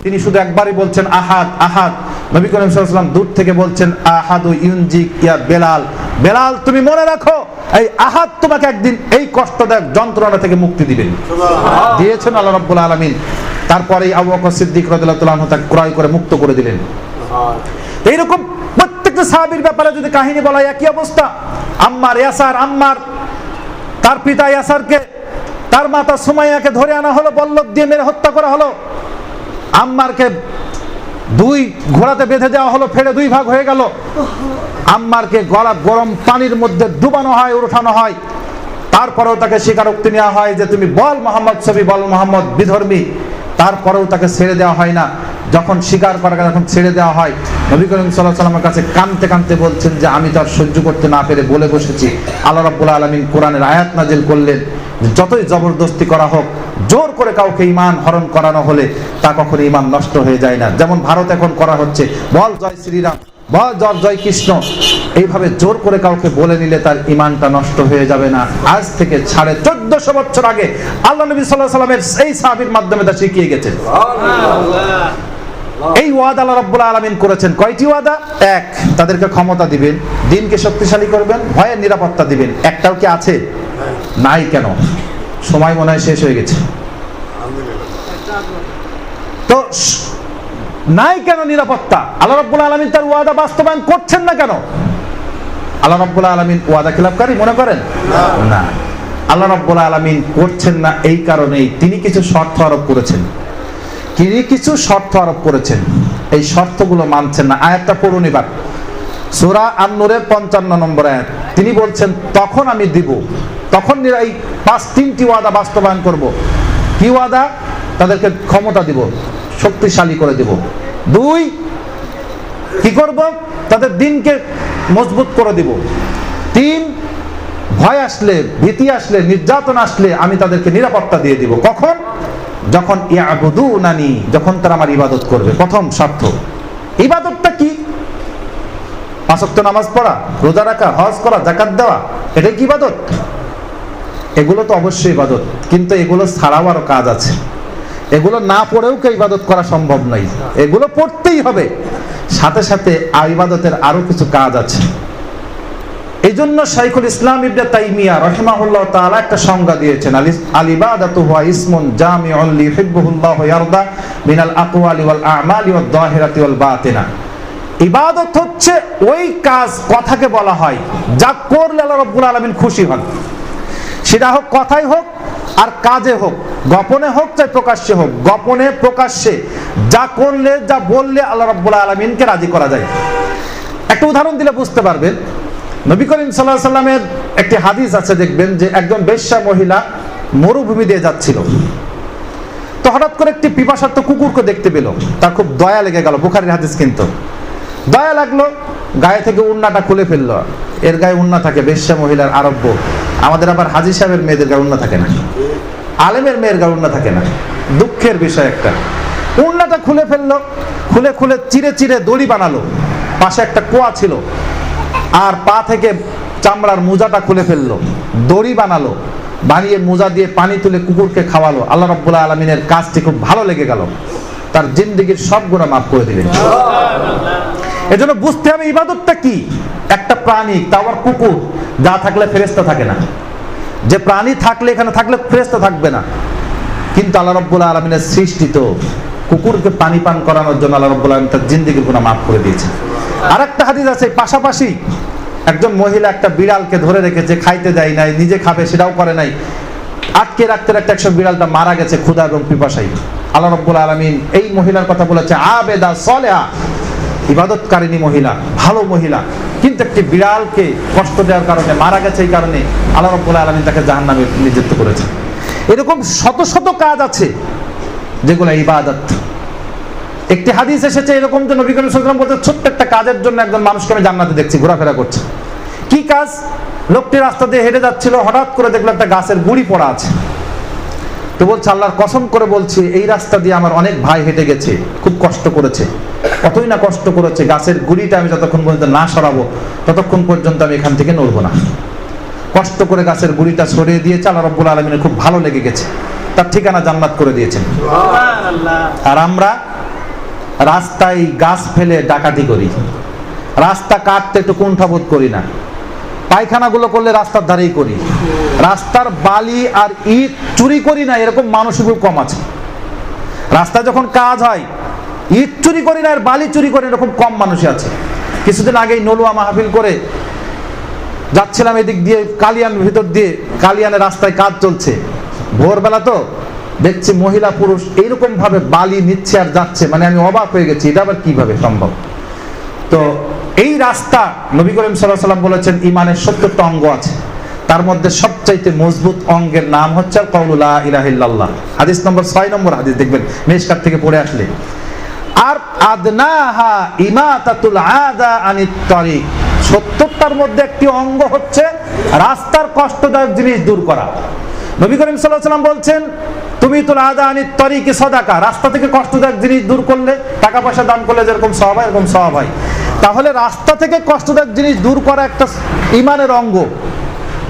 তিনি শুধু একবারই বলছেন আহাদ আহাদ, নবী করিম সাল্লাল্লাহু আলাইহি ওয়াসাল্লাম দূর থেকে বলছেন আহাদু ইউনজিক ইয়া বেলাল, বেলাল তুমি মনে রাখো এই আহাদ তোমাকে একদিন এই কষ্টদায়ক যন্ত্রণা থেকে মুক্তি দিবেন। দিয়েছেন আল্লাহ রাব্বুল আলামিন। তারপরেই আবু বকর সিদ্দিক রাদিয়াল্লাহু তাআলা আনহু তাকে ক্রয় করে মুক্ত করে দিলেন। এইরকম প্রত্যেকটা সাহাবীর ব্যাপারে যদি কাহিনী বলা হয়, একই অবস্থা। আম্মার, ইয়াসার, আম্মার তার পিতা ইয়াসারকে, তার মাতা সুমাইয়াকে ধরে আনা হলো, বল্লভ দিয়ে মেরে হত্যা করা হলো। আম্মারকে দুই ঘোড়াতে বেঁধে দেওয়া হলো, ফেড়ে দুই ভাগ হয়ে গেল। আম্মারকে গরম পানির মধ্যে ডুবানো হয়, উঠানো হয়, তারপরেও তাকে স্বীকারোক্তি নেওয়া হয় যে তুমি বল মোহাম্মদ ছবি, বল মোহাম্মদ বিধর্মী, তারপরেও তাকে ছেড়ে দেওয়া হয় না। যখন স্বীকার করা গেল, যখন ছেড়ে দেওয়া হয়, নবী করিম সাল্লাল্লাহু আলাইহি ওয়াসাল্লামের কাছে কাঁদতে কাঁদতে বলছেন যে আমি তো আর সহ্য করতে না পেরে বলে বসেছি। আল্লাহ রাব্বুল আলামিন কোরআনের আয়াত নাজিল করলেন, যতই জবরদস্তি করা হোক, জোর করে কাউকে ঈমান হরণ করানো হলে তা কখনো ঈমান নষ্ট হয়ে যায় না। যেমন ভারত এখন করা হচ্ছে, বল জয় শ্রীরাম, বল জয় কৃষ্ণ, এইভাবে জোর করে কাউকে বলে নিলে তার ঈমানটা নষ্ট হয়ে যাবে না। আজ থেকে 1450 বছর আগে আল্লাহ নবী সাল্লাল্লাহু আলাইহি ওয়াসাল্লামের এই সাহাবীর মাধ্যমে তা শিখিয়ে গেছেন। এই ওয়াদা আল্লাহ রাব্বুল আলামিন করেছেন। কয়টি ওয়াদা? এক, তাদেরকে ক্ষমতা দিবেন, দিনকে শক্তিশালী করবেন, ভয়ের নিরাপত্তা দিবেন। একটাও কি আছে? নাই। কেন? সময় মনে হয় শেষ হয়ে গেছে। তো নাই কেন নিরাপত্তা? আল্লাহ রাব্বুল আলামিন তার ওয়াদা বাস্তবায়ন করছেন না কেন? আল্লাহ রাব্বুল আলামিন ওয়াদা খিলাফকারী মনে করেন? না। আল্লাহ রাব্বুল আলামিন করছেন না এই কারণেই তিনি কিছু শর্ত আরোপ করেছেন। এই শর্তগুলো মানছেন না। আয়াতটা পড়ুন এবার, সূরা আন-নূরের 55 নম্বর আয়াত। তিনি বলছেন তখন আমি দিব, তখন এই 3টি ওয়াদা বাস্তবায়ন করব। কি ওয়াদা? তাদেরকে ক্ষমতা দিব, শক্তিশালী করে দিব। 2, কি করব? তাদের দিনকে মজবুত করে দিব। 3, ভয় আসলে, ভীতি আসলে, নির্যাতন আসলে আমি তাদেরকে নিরাপত্তা দিয়ে দিব। কখন? যখন ইয়াবুদুনানি, যখন তারা আমার ইবাদত করবে। প্রথম শর্ত। ইবাদতটা কি? 5 ওয়াক্ত নামাজ পড়া, রোজা রাখা, হজ করা, যাকাত দেওয়া, এটাই কি ইবাদত? এগুলো তো অবশ্যই ইবাদত, কিন্তু এগুলো ছাড়াও আরো কাজ আছে। এগুলো না পড়েও কেউ ইবাদত করা সম্ভব নয়, এগুলো পড়তেই হবে। সাথে সাথে ইবাদতের আরো কিছু কাজ আছে। এই জন্য শাইখুল ইসলাম ইবনে তাইমিয়া রাহিমাহুল্লাহ তাআলা একটা সংজ্ঞা দিয়েছেন, আল ইবাদাতু হুয়া ইসমুন জামিউন লিহিব্বুহুল্লাহ ওয়া ইয়ারদা মিনাল আকওয়ালি ওয়াল আ'মালি ওয়াদ যাহিরাতি ওয়াল বাতিনা। ইবাদত হচ্ছে ওই কাজ, কথাকে বলা হয় যা করলে আল্লাহ রাব্বুল আলামিন খুশি হন। সেটা হোক কথাই হোক আর কাজে হোক, গোপনে হোক চাই প্রকাশ্যে হোক। গোপনে প্রকাশ্যে যা করলে, যা বললে আল্লাহ রাব্বুল আলামিনকে রাজি করা যায়। একটা উদাহরণ দিলে বুঝতে পারবেন। নবী করিম সাল্লাল্লাহু আলাইহি সাল্লামের একটি হাদিস আছে, দেখবেন যে একজন বেশ্যা মহিলা মরুভূমি দিয়ে যাচ্ছিল। তো হঠাৎ করে একটি পিপাসার্ত কুকুরকে দেখতে পেল, তার খুব দয়া লেগে গেল। বুখারীর হাদিস কিন্তু। দয়া লাগলো, গায়ে থেকে উন্নাটা খুলে ফেললো। এর গায়ে উন্না থাকে, বেশ্যা মহিলার আরব্য। আমাদের আবার হাজী সাহেবের মেয়েদের গায়ে উন্না থাকে না, আলেমের মেয়ের গায়ে উন্না থাকে না। দুঃখের বিষয় একটা। উন্নাটা খুলে ফেললো, খুলে খুলে চিরে চিরে দড়ি বানালো। পাশে একটা কুয়া ছিল, আর পা থেকে চামড়ার মোজাটা খুলে ফেললো, দড়ি বানালো, বানিয়ে মোজা দিয়ে পানি তুলে কুকুরকে খাওয়ালো। আল্লাহ রাব্বুল আলামিনের কাজটি খুব ভালো লেগে গেল, তার জিন্দেগীর সব গুনাহ মাফ করে দিলেন। এজন্য বুঝতে হবে ইবাদতটা কি। একটা প্রাণী, তাও আবার কুকুর, যা থাকলে ফেরেশতা থাকে না। যে প্রাণী থাকলে, এখানে থাকলে ফেরেশতা থাকবে না। কিন্তু আল্লাহ রাব্বুল আলামিনের সৃষ্টি তো কুকুরকে পানি পান করানোর জন্য আল্লাহ রাব্বুল আলামিন তার জিন্দেগীর গুনাহ মাফ করে দিয়েছে। আরেকটা হাদিস আছে, পাশাপাশি একজন মহিলা একটা বিড়ালকে ধরে রেখেছে, খাইতে দেয় নাই, নিজে খাবে সেটাও করে নাই। আটকে রাখতে রাখতে একশো বিড়ালটা মারা গেছে ক্ষুধা এবং পিপাসায়। আল্লাহ রাব্বুল আলামিন এই মহিলার কথা বলেছে আবেদা সলেহা, ইবাদতকারিনী মহিলা, ভালো মহিলা, কিন্তু একটি বিড়ালকে কষ্ট দেওয়ার কারণে মারা গেছে। এই কারণে আল্লাহ রাব্বুল আলামিন তাকে জাহান্নামে নিযুক্ত করেছে। এরকম শত শত কাজ আছে যেগুলো ইবাদত। একটি হাদিস এসেছে এরকম যে নবী করিম সাল্লাল্লাহু আলাইহি ওয়াসাল্লাম বলতে, ছোট্ট একটা কাজের জন্য একজন মানুষকে আমি জান্নাতে দেখছি ঘোরাফেরা করছে। কি কাজ? লোকটি রাস্তা দিয়ে হেঁটে যাচ্ছিল, হঠাৎ করে দেখলো একটা গাছের গুড়ি পড়া আছে। তো বলছে, আল্লাহর কসম করে বলছি, এই রাস্তা দিয়ে আমার অনেক ভাই হেঁটে গেছে, খুব কষ্ট করেছে, কতই না কষ্ট করেছে। গাছের গুড়িটা আমি যতক্ষণ পর্যন্ত না সরাবো ততক্ষণ পর্যন্ত আমি এখান থেকে নড়বো না। কষ্ট করে গাছের গুড়িটা সরিয়ে দিয়েছে। আল্লাহ রাব্বুল আলামিনের খুব ভালো লেগে গেছে, তার ঠিকানা জান্নাত করে দিয়েছেন। আর আমরা রাস্তায় গাছ ফেলে ডাকাতি করি, রাস্তা কাটতে একটু কুণ্ঠাবোধ করি না, পায়খানাগুলো করলে রাস্তার ধারেই করি, রাস্তার বালি আর ইট চুরি করি না, এরকম মানুষই খুব কম আছে। রাস্তায় যখন কাজ হয় ইট চুরি করি না আর বালি চুরি করি, এরকম কম মানুষই আছে। কিছুদিন আগেই নলুয়া মাহফিল করে যাচ্ছিলাম এদিক দিয়ে, কালিয়ান ভিতর দিয়ে, কালিয়ানের রাস্তায় কাজ চলছে, ভোরবেলা তো দেখছি মহিলা পুরুষ এইরকম ভাবে বালি নিচ্ছে আর যাচ্ছে, মানে আমি অবাক হয়ে গেছি, এটা আবার কিভাবে সম্ভব। তো এই রাস্তা নবী করিম সাল্লাল্লাহু আলাইহি ওয়াসাল্লাম বলেছেন ইমানের 70টা অঙ্গ আছে, তার মধ্যে সবচাইতে মজবুত অঙ্গের নাম হচ্ছে কাউলু লা ইলাহা ইল্লাল্লাহ। হাদিস নম্বর 6 নম্বর হাদিস দেখবেন মেশকাত থেকে পড়ে আসলে। আর আদনাহা ইমাতাতুল আদা আনিত তারিক, 70টার মধ্যে একটি অঙ্গ হচ্ছে রাস্তার কষ্টদায়ক জিনিস দূর করা। নবী করিম সাল্লাল্লাহু আলাইহি ওয়াসাল্লাম বলছেন, তুমি তুল আদা আনিত তারিকি সাদাকা, রাস্তা থেকে কষ্টদায়ক জিনিস দূর করলে, টাকা পয়সা দান করলে যেরকম সওয়াব হয় এরকম সওয়াব হয়। তাহলে রাস্তা থেকে কষ্টদায়ক জিনিস দূর করা একটা ইমানের অঙ্গ।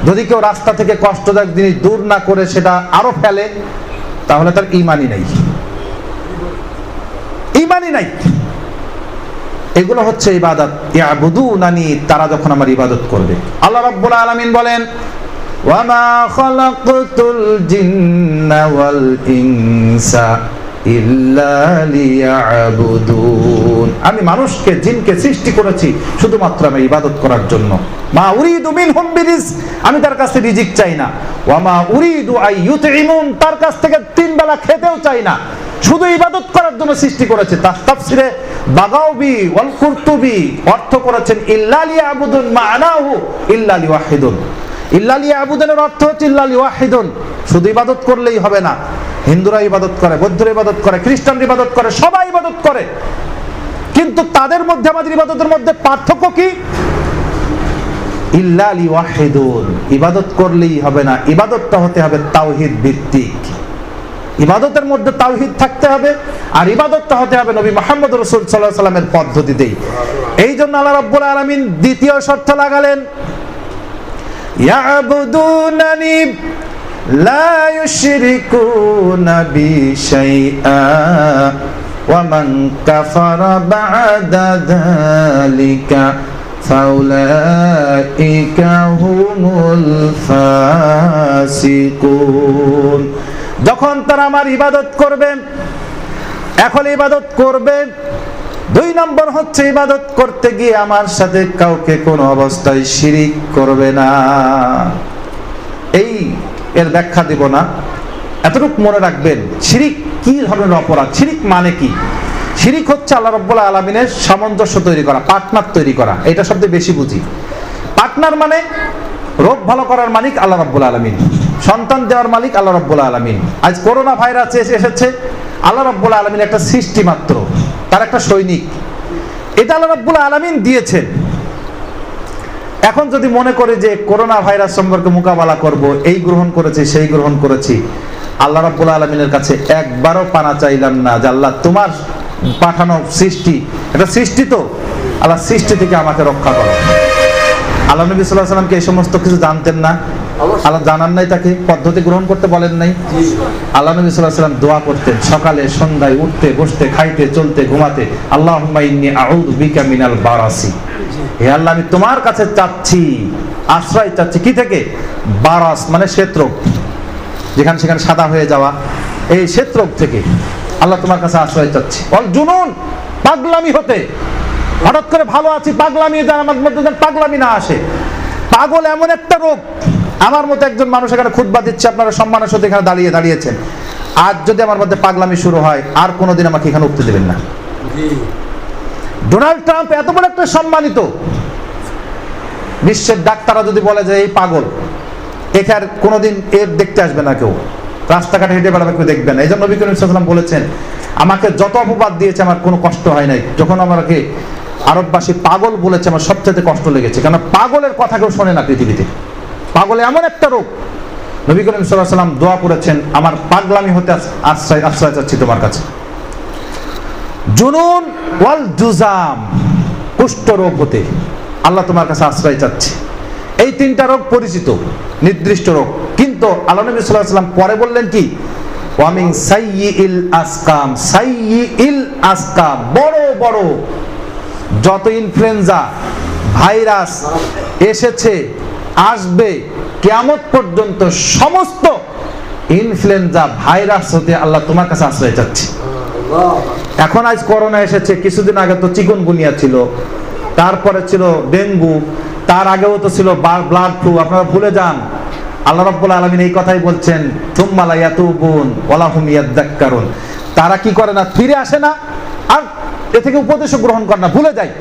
যদি কেউ রাস্তা থেকে কষ্টদায়ক জিনিস দূর না করে সেটা আরো ফেলে, তাহলে তার ইমানই নাই, ইমানই নাই। এগুলো হচ্ছে ইবাদত। ইয়াবুদুনানি, তারা যখন আমার ইবাদত করবে। আল্লাহ রাব্বুল আলামিন বলেন, ওয়ামা খালাকতুল জিন্না ওয়াল ইনসা ইল্লা লিয়াবুদুন, আমি মানুষকে জিনকে সৃষ্টি করেছি শুধুমাত্র আমি ইবাদত করার জন্য। মা উরিদু মিনহুম বিরিজক, আমি তার কাছে রিজিক চাই না। ওয়ামা উরিদু আইয়ুতঈমুন, তার কাছ থেকে 3 বেলা খেতেও চাই না। শুধু ইবাদত করার জন্য সৃষ্টি করেছে। তাফসিরে বাগাউবি ওয়াল কুরতুবি অর্থ করেছেন ইল্লা লিয়াবুদুন মা'নাহু ইল্লা লিওয়াহিদুন। ইল্লা লিয়াবুদুনের অর্থ হচ্ছে ইল্লা লিওয়াহিদুন, শুধু ইবাদত করলেই হবে না। হিন্দুরা ইবাদত করে, বৌদ্ধরা ইবাদত করে, খ্রিস্টানরা ইবাদত করে, সবাই ইবাদত করে, কিন্তু তাদের মধ্যে আমাদের ইবাদতের মধ্যে পার্থক্য কি? ইল্লা লিওয়াহিদুন, ইবাদত করলেই হবে না, ইবাদতটা হতে হবে তাওহীদ ভিত্তিক। ইবাদতের মধ্যে তাওহীদ থাকতে হবে, আর ইবাদতটা হতে হবে নবী মুহাম্মদ রাসূল সাল্লাল্লাহু আলাইহি সাল্লামের পদ্ধতিতেই। এই জন্য আল্লাহ রাব্বুল আলামিন দ্বিতীয় শর্ত লাগালেন, ইয়াবুদুনানি লা ইউশরিকুনা বি শাইআ ওয়া মান কাফারা বা'দা যালিকা ফাউলাইকা হুমুল ফাসিকুন। যখন তারা আমার ইবাদত করবে, এখন ইবাদত করবে, 2 নম্বর হচ্ছে ইবাদত করতে গিয়ে আমার সাথে কাউকে কোনো অবস্থায় শিরিক করবে না। এর ব্যাখ্যা দিব না, এতটুকু মনে রাখবেন শিরিক কি ধরনের অপরাধ, শিরিক মানে কি। শিরিক হচ্ছে আল্লাহ রাব্বুল আলামিনের সামঞ্জস্য তৈরি করা, পার্টনার তৈরি করা, এটা শব্দে বেশি বুঝি। পার্টনার মানে রোগ ভালো করার মালিক আল্লাহ রাব্বুল আলামিন, সন্তান দেওয়ার মালিক আল্লাহ রাব্বুল আলামিন। আজ করোনা ভাইরাস এসেছে, আল্লাহ রাব্বুল আলামিন একটা সৃষ্টি মাত্র, তার একটা সৈনিক, এটা আল্লাহ রাব্বুল আলামিন দিয়েছেন। এখন যদি মনে করে যে করোনা ভাইরাস সম্পর্কে মোকাবেলা করব, এই গ্রহণ করেছি সেই গ্রহণ করেছি, আল্লাহ রাব্বুল আলামিনের কাছে একবারও পানা চাইলাম না যে আল্লাহ তোমার পাঠানো সৃষ্টি, এটা সৃষ্টি তো, আল্লাহ সৃষ্টি থেকে আমাকে রক্ষা করো। আল্লাহ নবী সাল্লাল্লাহু আলাইহি সাল্লাম কি এই সমস্ত কিছু জানতেন না? আল্লাহ জানান নাই, তাকে পদ্ধতি গ্রহণ করতে বলেন নাই? আল্লাহ নবী সাল্লাল্লাহু আলাইহি সাল্লাম দোয়া করতেন সকালে সন্ধ্যায়, উঠতে বসতে, খাইতে চলতে ঘুমাতে, আল্লাহুম্মা ইন্নী আউযু বিকা মিনাল বারাসি, হে আল্লাহ আমি তোমার কাছে চাচ্ছি, আশ্রয় চাচ্ছি কি থেকে? বারাস মানে শ্বেতরোগ, যেখানে সেখানে সাদা হয়ে যাওয়া, এই শ্বেতরোগ থেকে আল্লাহ তোমার কাছে আশ্রয় চাচ্ছি। অল জুনুন, পাগলামি হতে, হঠাৎ করে ভালো আছি পাগলামি যেন আমার মধ্যে যেন পাগলামি না আসে। পাগল এমন একটা রোগ, আমার মতো একজন মানুষ এখানে খুতবা দিচ্ছে, আপনারা সম্মানের সাথে এখানে দাঁড়িয়েছেন, আজ যদি আমার মধ্যে পাগলামি শুরু হয় আর কোনোদিন আমাকে এখানে উঠতে দেবেন না। ডোনাল্ড ট্রাম্প এত বড় একটা সম্মানিত, বিশ্বের ডাক্তাররা যদি বলে যে এই পাগল, একে আর কোনোদিন এর দেখতে আসবে না কেউ, রাস্তাঘাটে হেঁটে বেড়াবে কেউ দেখবে না। এই জন্য নবী করিম সাল্লাল্লাহু আলাইহি ওয়াসাল্লাম বলেছেন, আমাকে যত অপবাদ দিয়েছে আমার কোনো কষ্ট হয় নাই, যখন আমাকে আরববাসী পাগল বলেছে আমার সবচেয়ে কষ্ট লেগেছে, কারণ পাগলের কথা কেউ শোনে না পৃথিবীতে। পাগল এমন একটা রোগ, নবী করিম সাল্লাল্লাহু আলাইহি ওয়াসাল্লাম দোয়া করেছেন, আমার পাগলামি হতে আশ্রয় চাচ্ছি তোমার কাছে। জুনুন ওয়াল জুজাম, কুষ্ঠ রোগ হতে আল্লাহ তোমার কাছে আশ্রয় চাচ্ছি। এই 3টা রোগ পরিচিত, নির্দিষ্ট রোগ, কিন্তু আল্লাহ নবী সাল্লাল্লাহু আলাইহি ওয়াসাল্লাম পরে বললেন কি? ওয়া মিন সাইয়্যিল আসকাম, সাইয়্যিল আসকাম, বড় বড় যত ইনফ্লুয়েঞ্জা ভাইরাস এসেছে, আসবে, কিয়ামত পর্যন্ত সমস্ত ইনফ্লুয়েঞ্জা ভাইরাস হতে আল্লাহ তোমার কাছে আশ্রয় চাচ্ছি। এখন আজ করোনা এসেছে, কিছুদিন আগে তো চিকুনগুনিয়া ছিল, তারপরে ছিল ডেঙ্গু, তার আগেও তো ছিল ব্লাড ফ্লু। আপনারা ভুলে যান, আল্লাহ রাব্বুল আলামিন এই কথাই বলছেন, সুম্মা লা ইয়াতুবুন ওয়া লাহুম ইয়াযাক্কারুন, তারা কি করে না, ফিরে আসে না, আর এ থেকে উপদেশ গ্রহণ করে না, ভুলে যায়।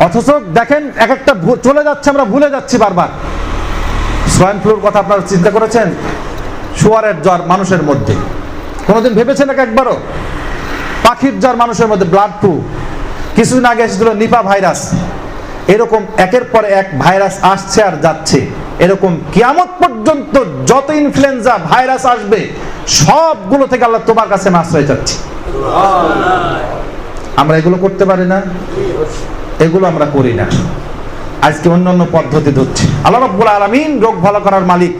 অথচ দেখেন এক একটা চলে যাচ্ছে, আমরা ভুলে যাচ্ছি বারবার। সোয়াইন ফ্লুর কথা আপনারা চিন্তা করেছেন? শুয়ারের জ্বর মানুষের মধ্যে, কোনোদিন ভেবেছেন নাকি একবারও? পাখির জ্বর মানুষের মধ্যে, ব্লাড ফ্লু, কিছুদিন আগে এসেছিল নিপা ভাইরাস। এরকম একের পর এক ভাইরাস আসছে আর যাচ্ছে। এরকম কিয়ামত পর্যন্ত যত ইনফ্লুয়েঞ্জা ভাইরাস আসবে সবগুলো থেকে আল্লাহ তোমার কাছে আশ্রয় চাচ্ছি। আমরা এগুলো করতে পারি না, এগুলো আমরা করি না। আজকে অন্য পদ্ধতি ধরছি। আল্লাহ রাব্বুল আলামিন রোগ ভালো করার মালিক,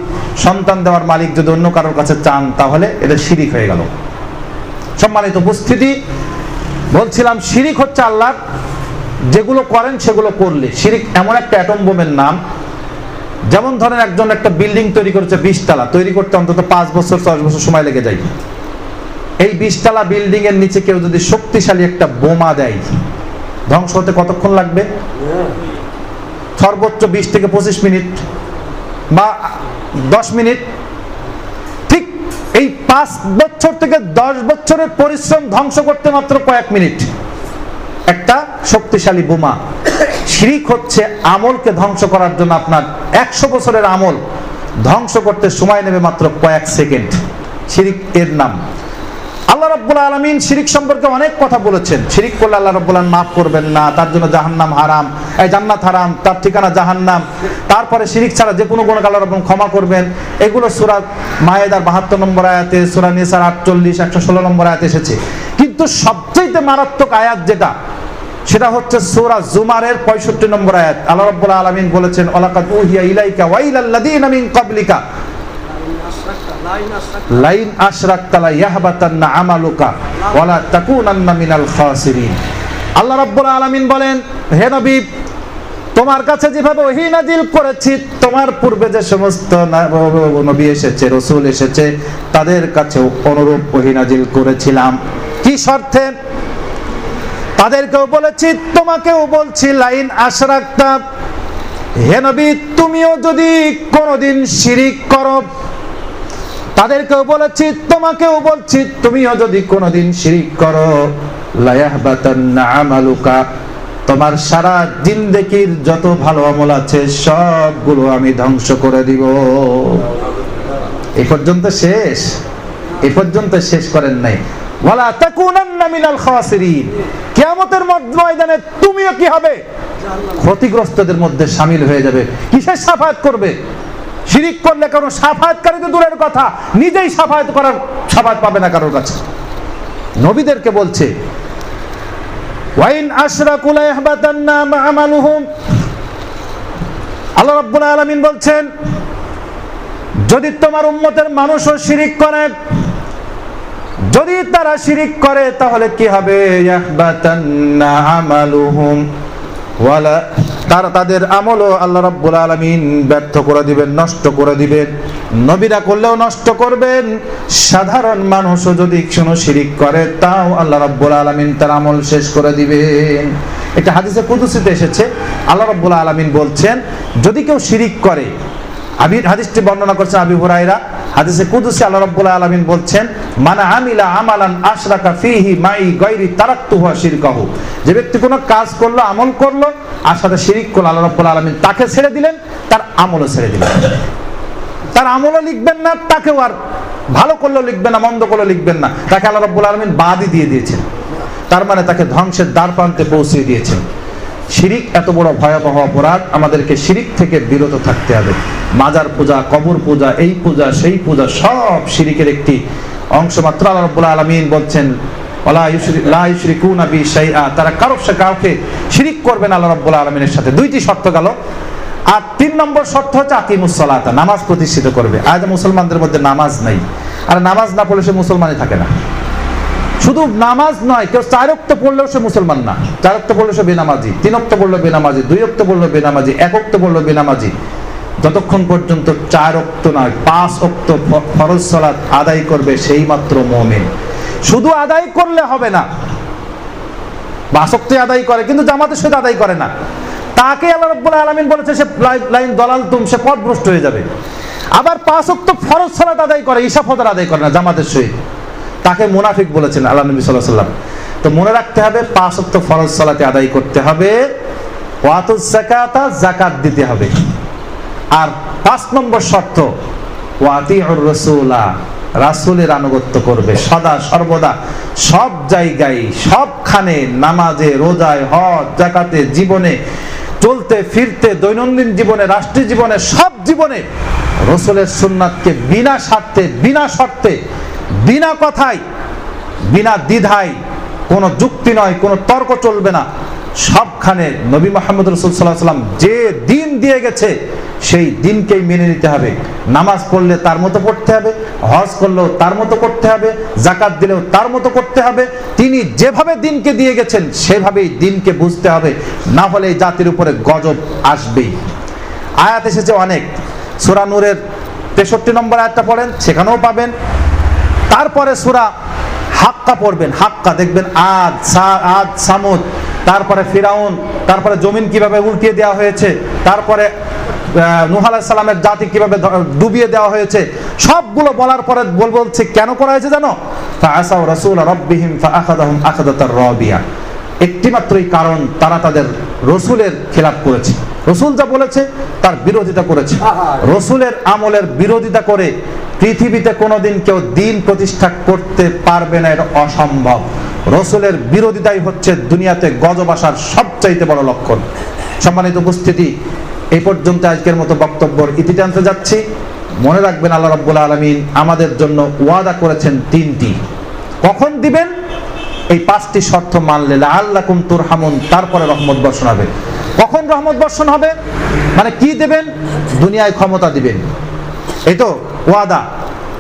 সন্তান দেওয়ার মালিক যদি অন্য কারোর কাছে চান, তাহলে এটা শিরিক হয়ে গেল। সম্মানিত উপস্থিতি, বলছিলাম শিরিক হচ্ছে আল্লাহ যেগুলো করেন সেগুলো করলে। শিরিক এমন একটা অ্যাটম বোমের নাম, যেমন ধরেন একজন একটা বিল্ডিং তৈরি করেছে 20 তলা, তৈরি করতে অন্তত 5 বছর 6 বছর সময় লেগে যায়। এই 20 তলা বিল্ডিং এর নিচে কেউ যদি শক্তিশালী একটা বোমা দেয়, ধ্বংস হতে কতক্ষণ লাগবে? সর্বোচ্চ 20 থেকে 25 মিনিট বা 10 মিনিট। ঠিক এই 5 বছর থেকে 10 বছরের পরিশ্রম ধ্বংস করতে মাত্র কয়েক মিনিট। একটা শক্তিশালী বোমা। শিরিক হচ্ছে আমলকে ধ্বংস করার জন্য আপনার 100 বছরের আমল ধ্বংস করতে সময় নেবে মাত্র কয়েক সেকেন্ড। শিরিক এর নাম। আল্লাহ রাব্বুল আলামিন শিরিক সম্পর্কে অনেক কথা বলেছেন। শিরিক করলে আল্লাহ রাব্বুল আলামিন মাফ করবেন না, তার জন্য জাহান্নাম হারাম, জান্নাত হারাম, তার ঠিকানা জাহান্নাম। তারপরে শিরিক ছাড়া যে কোনো গুনাহ আল্লাহ রাব্বুল ক্ষমা করবেন। এগুলো সূরা মায়েদার 72 নম্বর আয়াতে, সূরা নিসার 48, 116 নম্বর আয়াতে এসেছে। কিন্তু সবচেয়ে মারাত্মক আয়াত যেটা, সেটা হচ্ছে সূরা জুমারের 65 নম্বর আয়াত। আল্লাহ রাব্বুল আলামিন বলেছেন, ওয়ালাকাদ উহিয়া ইলাইকা ওয়া ইলাল লাযিনা মিন ক্বাবলিকা লাইন আশরাকতা লা ইয়াহবাতান্না আমালুকা ওয়া লা তাকুনান্না মিনাল খাসিরিন। আল্লাহ রাব্বুল আলামিন বলেন, হে নবী, তোমার কাছে যেভাবে ওহী নাজিল করেছি, তোমার পূর্বে যে সমস্ত নবী এসেছে, রাসূল এসেছে, তাদের কাছেও অনুরূপ ওহী নাজিল করেছিলাম। কি শর্তে? তাদেরকেও বলেছি, তোমাকেও বলছি, লাইন আশরাকতা, হে নবী, তুমিও যদি কোনোদিন শিরিক করো। তাদেরকেও বলেছি, তোমাকেও বলছি, তুমিও যদি কোনোদিন শিরিক করো, লা ইয়াহবাতান্না আমালুকা, তোমার সারা জিন্দেগীর যত ভালো আমল আছে সবগুলো আমি ধ্বংস করে দিব। এই পর্যন্ত শেষ? এই পর্যন্ত শেষ করেন নাই। ওয়ালা তাকুনান্না মিনাল খাসিরিন, কিয়ামতের ময়দানে তুমিও কি হবে? ক্ষতিগ্রস্তদের মধ্যে শামিল হয়ে যাবে। কিসের শাফায়াত করবে? শিরিক করলে কারণ শাফায়াতকারী তো দূরের কথা, নিজেই শাফায়াত পাবে না কারোর কাছে। নবীদেরকে বলছে, ওয়াইন আশরাকু লা ইয়াহবাতান্না আমালুহুম। আল্লাহ রাব্বুল আলামিন বলছেন, যদি তোমার উম্মতের মানুষও শিরিক করে, যদি তারা শিরিক করে, তাহলে কি হবে? ইয়াহবাতান্না আমালুহুম ওয়ালা, তাদের আমলও আল্লাহ রাব্বুল আলামিন ব্যর্থ করে দিবেন, নষ্ট করে দিবেন। নবীরা করলেও নষ্ট করবেন, সাধারণ মানুষও যদি কোনো শিরিক করে, তাও আল্লাহ রাব্বুল আলামিন তার আমল শেষ করে দিবেন। এটা হাদিসে কুদসিতে এসেছে। আল্লাহ রাব্বুল আলামিন বলছেন, যদি কেউ শিরিক করে, হাদিসটি বর্ণনা করছেন আবু হুরায়রা। হাদিসে কুদসি আল্লাহ রাব্বুল আলামিন বলছেন, মান আমিলা আমালান আশরাকা ফীহি মাই গায়রি তারাকতুহু ওয়া শিরকাহু, যে ব্যক্তি কোনো কাজ করলো, আমল করলো, আর সাথে শিরিক করলো, আল্লাহ রাব্বুল আলামিন তাকে ছেড়ে দিলেন, তার আমলও ছেড়ে দিলেন। তার আমলও লিখবেন না, তাকেও আর ভালো করলেও লিখবেন না, মন্দ করলেও লিখবেন না, তাকে আল্লাহ রাব্বুল আলামিন বাদই দিয়ে দিয়েছেন। তার মানে তাকে ধ্বংসের দ্বার প্রান্তে পৌঁছে দিয়েছেন। শিরিক এত বড় ভয়াবহ অপরাধ, আমাদেরকে শিরিক থেকে বিরত থাকতে হবে। মাজার পূজা, কবর পূজা, এই পূজা, সেই পূজা, সব শিরিকের একটি অংশ মাত্র। আল্লাহ রাব্বুল আলামিন বলছেন, ওয়ালা লা ইউশরিকুনা বি শাইআ, তারা কাউকে শিরিক করবে না আল্লাহ রাব্বুল আলামিনের সাথে। দুইটি শর্ত গেল। আর 3 নম্বর শর্ত হচ্ছে আকিমুস সালাতা, নামাজ প্রতিষ্ঠিত করবে। আজ মুসলমানদের মধ্যে নামাজ নাই, আর নামাজ না পড়লে সে মুসলমানই থাকে না। শুধু নামাজ নয়, কেউ 4 ওয়াক্ত পড়লেও সে মুসলমান না। 4 ওয়াক্ত পড়লে সে বেনামাজি, 3 ওয়াক্ত পড়লে বেনামাজি, 2 ওয়াক্ত পড়লে বেনামাজি, 1 ওয়াক্ত পড়লে বেনামাজি। যতক্ষণ পর্যন্ত 4 ওয়াক্ত নয়, 5 ওয়াক্ত ফরজ সালাত আদায় করবে, সেই মাত্র মুমিন। শুধু আদায় করলে হবে না, 5 ওয়াক্ত আদায় করে কিন্তু জামাতের সাথে আদায় করে না, তাকে আল্লাহ রাব্বুল আলামিন বলেছে সে লাইন দালালতুম, সে পথভ্রষ্ট হয়ে যাবে। আবার 5 ওয়াক্ত ফরজ সালাত আদায় করে, ঈশা ফজর আদায় করে না জামাতের সহিত, তাকে মুনাফিক বলেছেন আল্লাহ নবী সাল্লাল্লাহু আলাইহি ওয়াসাল্লাম। তো মনে রাখতে হবে, 5 ওয়াক্ত ফরজ সালাতে আদায় করতে হবে, ওয়াতুজ যাকাতা, যাকাত দিতে হবে। আর 5 নম্বর শর্ত, ওয়াতিউর রাসূলা, রাসূলের আনুগত্য করবে সদা সর্বদা, সব জায়গায়, সবখানে, নামাজে, রোজায়, হজ, যাকাতে, জীবনে চলতে ফিরতে, দৈনন্দিন জীবনে, রাষ্ট্রীয় জীবনে, সব জীবনে রাসূলের সুন্নাতকে বিনা স্বার্থে, বিনা শর্তে, বিনা কথায়, বিনা দ্বিধায়, কোনো যুক্তি নয়, কোনো তর্ক চলবে না, সবখানে নবী মুহাম্মদ রাসূল সাল্লাল্লাহু আলাইহি ওয়াসাল্লাম যে দিন দিয়ে গেছে সেই দিনকেই মেনে নিতে হবে। নামাজ পড়লে তার মতো পড়তে হবে, হজ করলেও তার মতো করতে হবে, যাকাত দিলেও তার মতো করতে হবে। তিনি যেভাবে দিনকে দিয়ে গেছেন সেভাবেই দিনকে বুঝতে হবে, না হলে এই জাতির উপরে গজব আসবেই। আয়াত এসেছে অনেক। সূরা নূরের 63 নম্বর আয়াতটা পড়েন, সেখানেও পাবেন। তারপরে সূরা হাক্কা পড়বেন, হাক্কা দেখবেন আদ, সামুদ, তারপরে ফিরাউন, তারপরে জমিন কিভাবে উল্টিয়ে দেওয়া হয়েছে, তারপরে নূহ আলাইহিস সালামের জাতি কিভাবে ডুবিয়ে দেওয়া হয়েছে, সবগুলো বলার পরে বলছে কেন করা হয়েছে জানো? ফাআসাউ রাসূল রাব্বিহিম ফাআখাযাহুম আখাযাতার রাবিয়া। একটি মাত্রই কারণ, তারা তাদের রসুলের খেলাফ করেছে, রসুল যা বলেছে তার বিরোধিতা করেছে। রসুলের আমলের বিরোধিতা করে পৃথিবীতে কোনোদিন কেউ দিন প্রতিষ্ঠা করতে পারবে না, এটা অসম্ভব। রসুলের বিরোধিতাই হচ্ছে দুনিয়াতে গজব আসার সবচাইতে বড় লক্ষণ। সম্মানিত উপস্থিতি, এই পর্যন্ত আজকের মতো বক্তব্যের ইতি টানতে যাচ্ছি। মনে রাখবেন, আল্লাহ রাব্বুল আলামিন আমাদের জন্য ওয়াদা করেছেন তিনটি। কখন দিবেন? এই পাঁচটি শর্ত মানলে, লাআল্লাকুম তুরহামুন, তারপরে রহমত বর্ষণ হবে। কখন রহমত বর্ষণ হবে? মানে কি দিবেন? দুনিয়ায় ক্ষমতা দিবেন, এই তো ওয়াদা।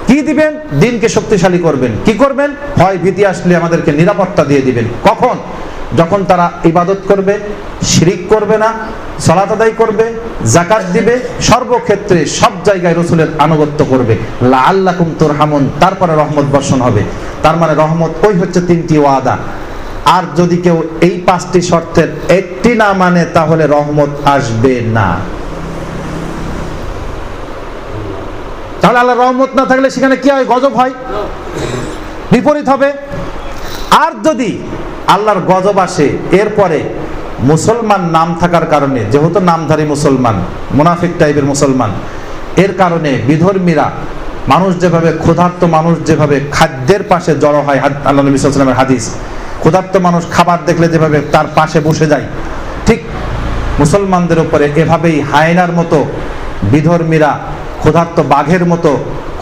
কি দিবেন? দিনকে শক্তিশালী করবেন। কি করবেন? ভয় ভীতি আসলে আমাদেরকে নিরাপত্তা দিয়ে দিবেন। কখন? যখন তারা ইবাদত করবে, শিরিক করবে না, সালাত আদায় করবে, যাকাত দিবে, সর্বক্ষেত্রে সব জায়গায় রাসূলের আনুগত্য করবে। লাআল্লাকুম তুরহামুন, তারপরে রহমত বর্ষণ হবে। তার মানে রহমত ওই হচ্ছে তিনটি ওয়াদা। আর যদি কেউ এই পাঁচটি শর্তের একটি না মানে, তাহলে রহমত আসবে না। তাহলে আল্লাহর রহমত না থাকলে সেখানে কি হয়? গজব হয়, বিপরীত হবে। আর যদি আল্লাহর গজব আসে এরপরে মুসলমান নাম থাকার কারণে, যেহেতু নামধারী মুসলমান, মুনাফিক টাইপের মুসলমান, এর কারণে বিধর্মীরা, মানুষ যেভাবে ক্ষুধার্ত মানুষ যেভাবে খাদ্যের পাশে জড়ো হয়, আল্লাহ নবী সাল্লাল্লাহু আলাইহি ওয়াসাল্লামের হাদিস, ক্ষুধার্ত মানুষ খাবার দেখলে যেভাবে তার পাশে বসে যায়, ঠিক মুসলমানদের উপরে এভাবেই হায়নার মতো বিধর্মীরা, ক্ষুধার্ত বাঘের মতো,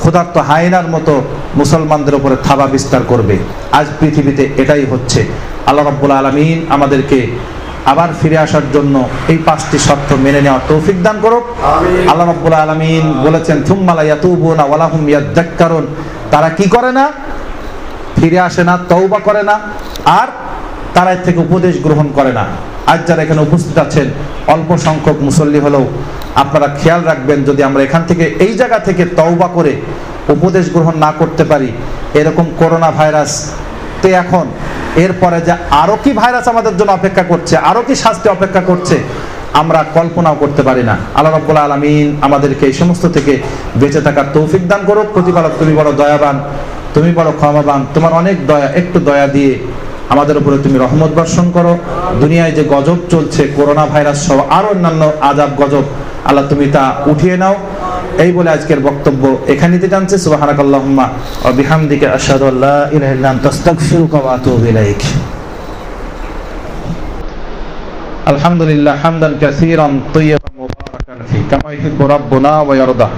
ক্ষুধার্ত হায়নার মতো মুসলমানদের উপরে থাবা বিস্তার করবে। আজ পৃথিবীতে এটাই হচ্ছে। আল্লাহ রাব্বুল আলামিন আমাদেরকে আবার ফিরে আসার জন্য এই পাঁচটি শর্ত মেনে নেওয়ার তৌফিক দান করুক। আল্লাহ রাব্বুল আলামিন বলেছেন, থুম্মা লা ইয়াতুবুনা ওয়া লাহুম ইয়াযাক্কারুন, তারা কি করে না? ফিরে আসে না, তওবা করে না, আর তারা এর থেকে উপদেশ গ্রহণ করে না। আজ যারা এখানে উপস্থিত আছেন, অল্প সংখ্যক মুসল্লি হলেও আপনারা খেয়াল রাখবেন, যদি আমরা এখান থেকে, এই জায়গা থেকে তওবা করে উপদেশ গ্রহণ না করতে পারি, এরকম করোনা ভাইরাস তে এখন এরপরে যে আরো কি ভাইরাস আমাদের জন্য অপেক্ষা করছে, আরো কি শাস্তি অপেক্ষা করছে, আমরা কল্পনাও করতে পারি না। আল্লাহ রাব্বুল আলামিন আমাদেরকে এই সমস্ত থেকে বেঁচে থাকার তৌফিক দান করুক। প্রতিপালক, তুমি বড় দয়াবান, তুমি বড় ক্ষমাবান, তোমার অনেক দয়া, একটু দয়া দিয়ে আমাদের উপরে তুমি রহমত বর্ষণ করো। দুনিয়ায় যে গজব চলছে, করোনা ভাইরাস সহ আরো অন্যান্য আযাব গজব, আল্লাহ তুমি তা উঠিয়ে নাও। এই বলে আজকের বক্তব্য এখানে নিতে টানছি। সুবহানাকাল্লাহুম্মা ওয়া বিহামদিকা আশহাদু আল্লা ইলাহা ইল্লা আনতা আস্তাগফিরুকা ওয়া আতুবু ইলাইক। আলহামদুলিল্লাহ হামদান কাসীরান তাইয়্যিবান মুবারাকান ফি কামা ইউহিব্বু রাব্বুনা ওয়া ইয়ারদা।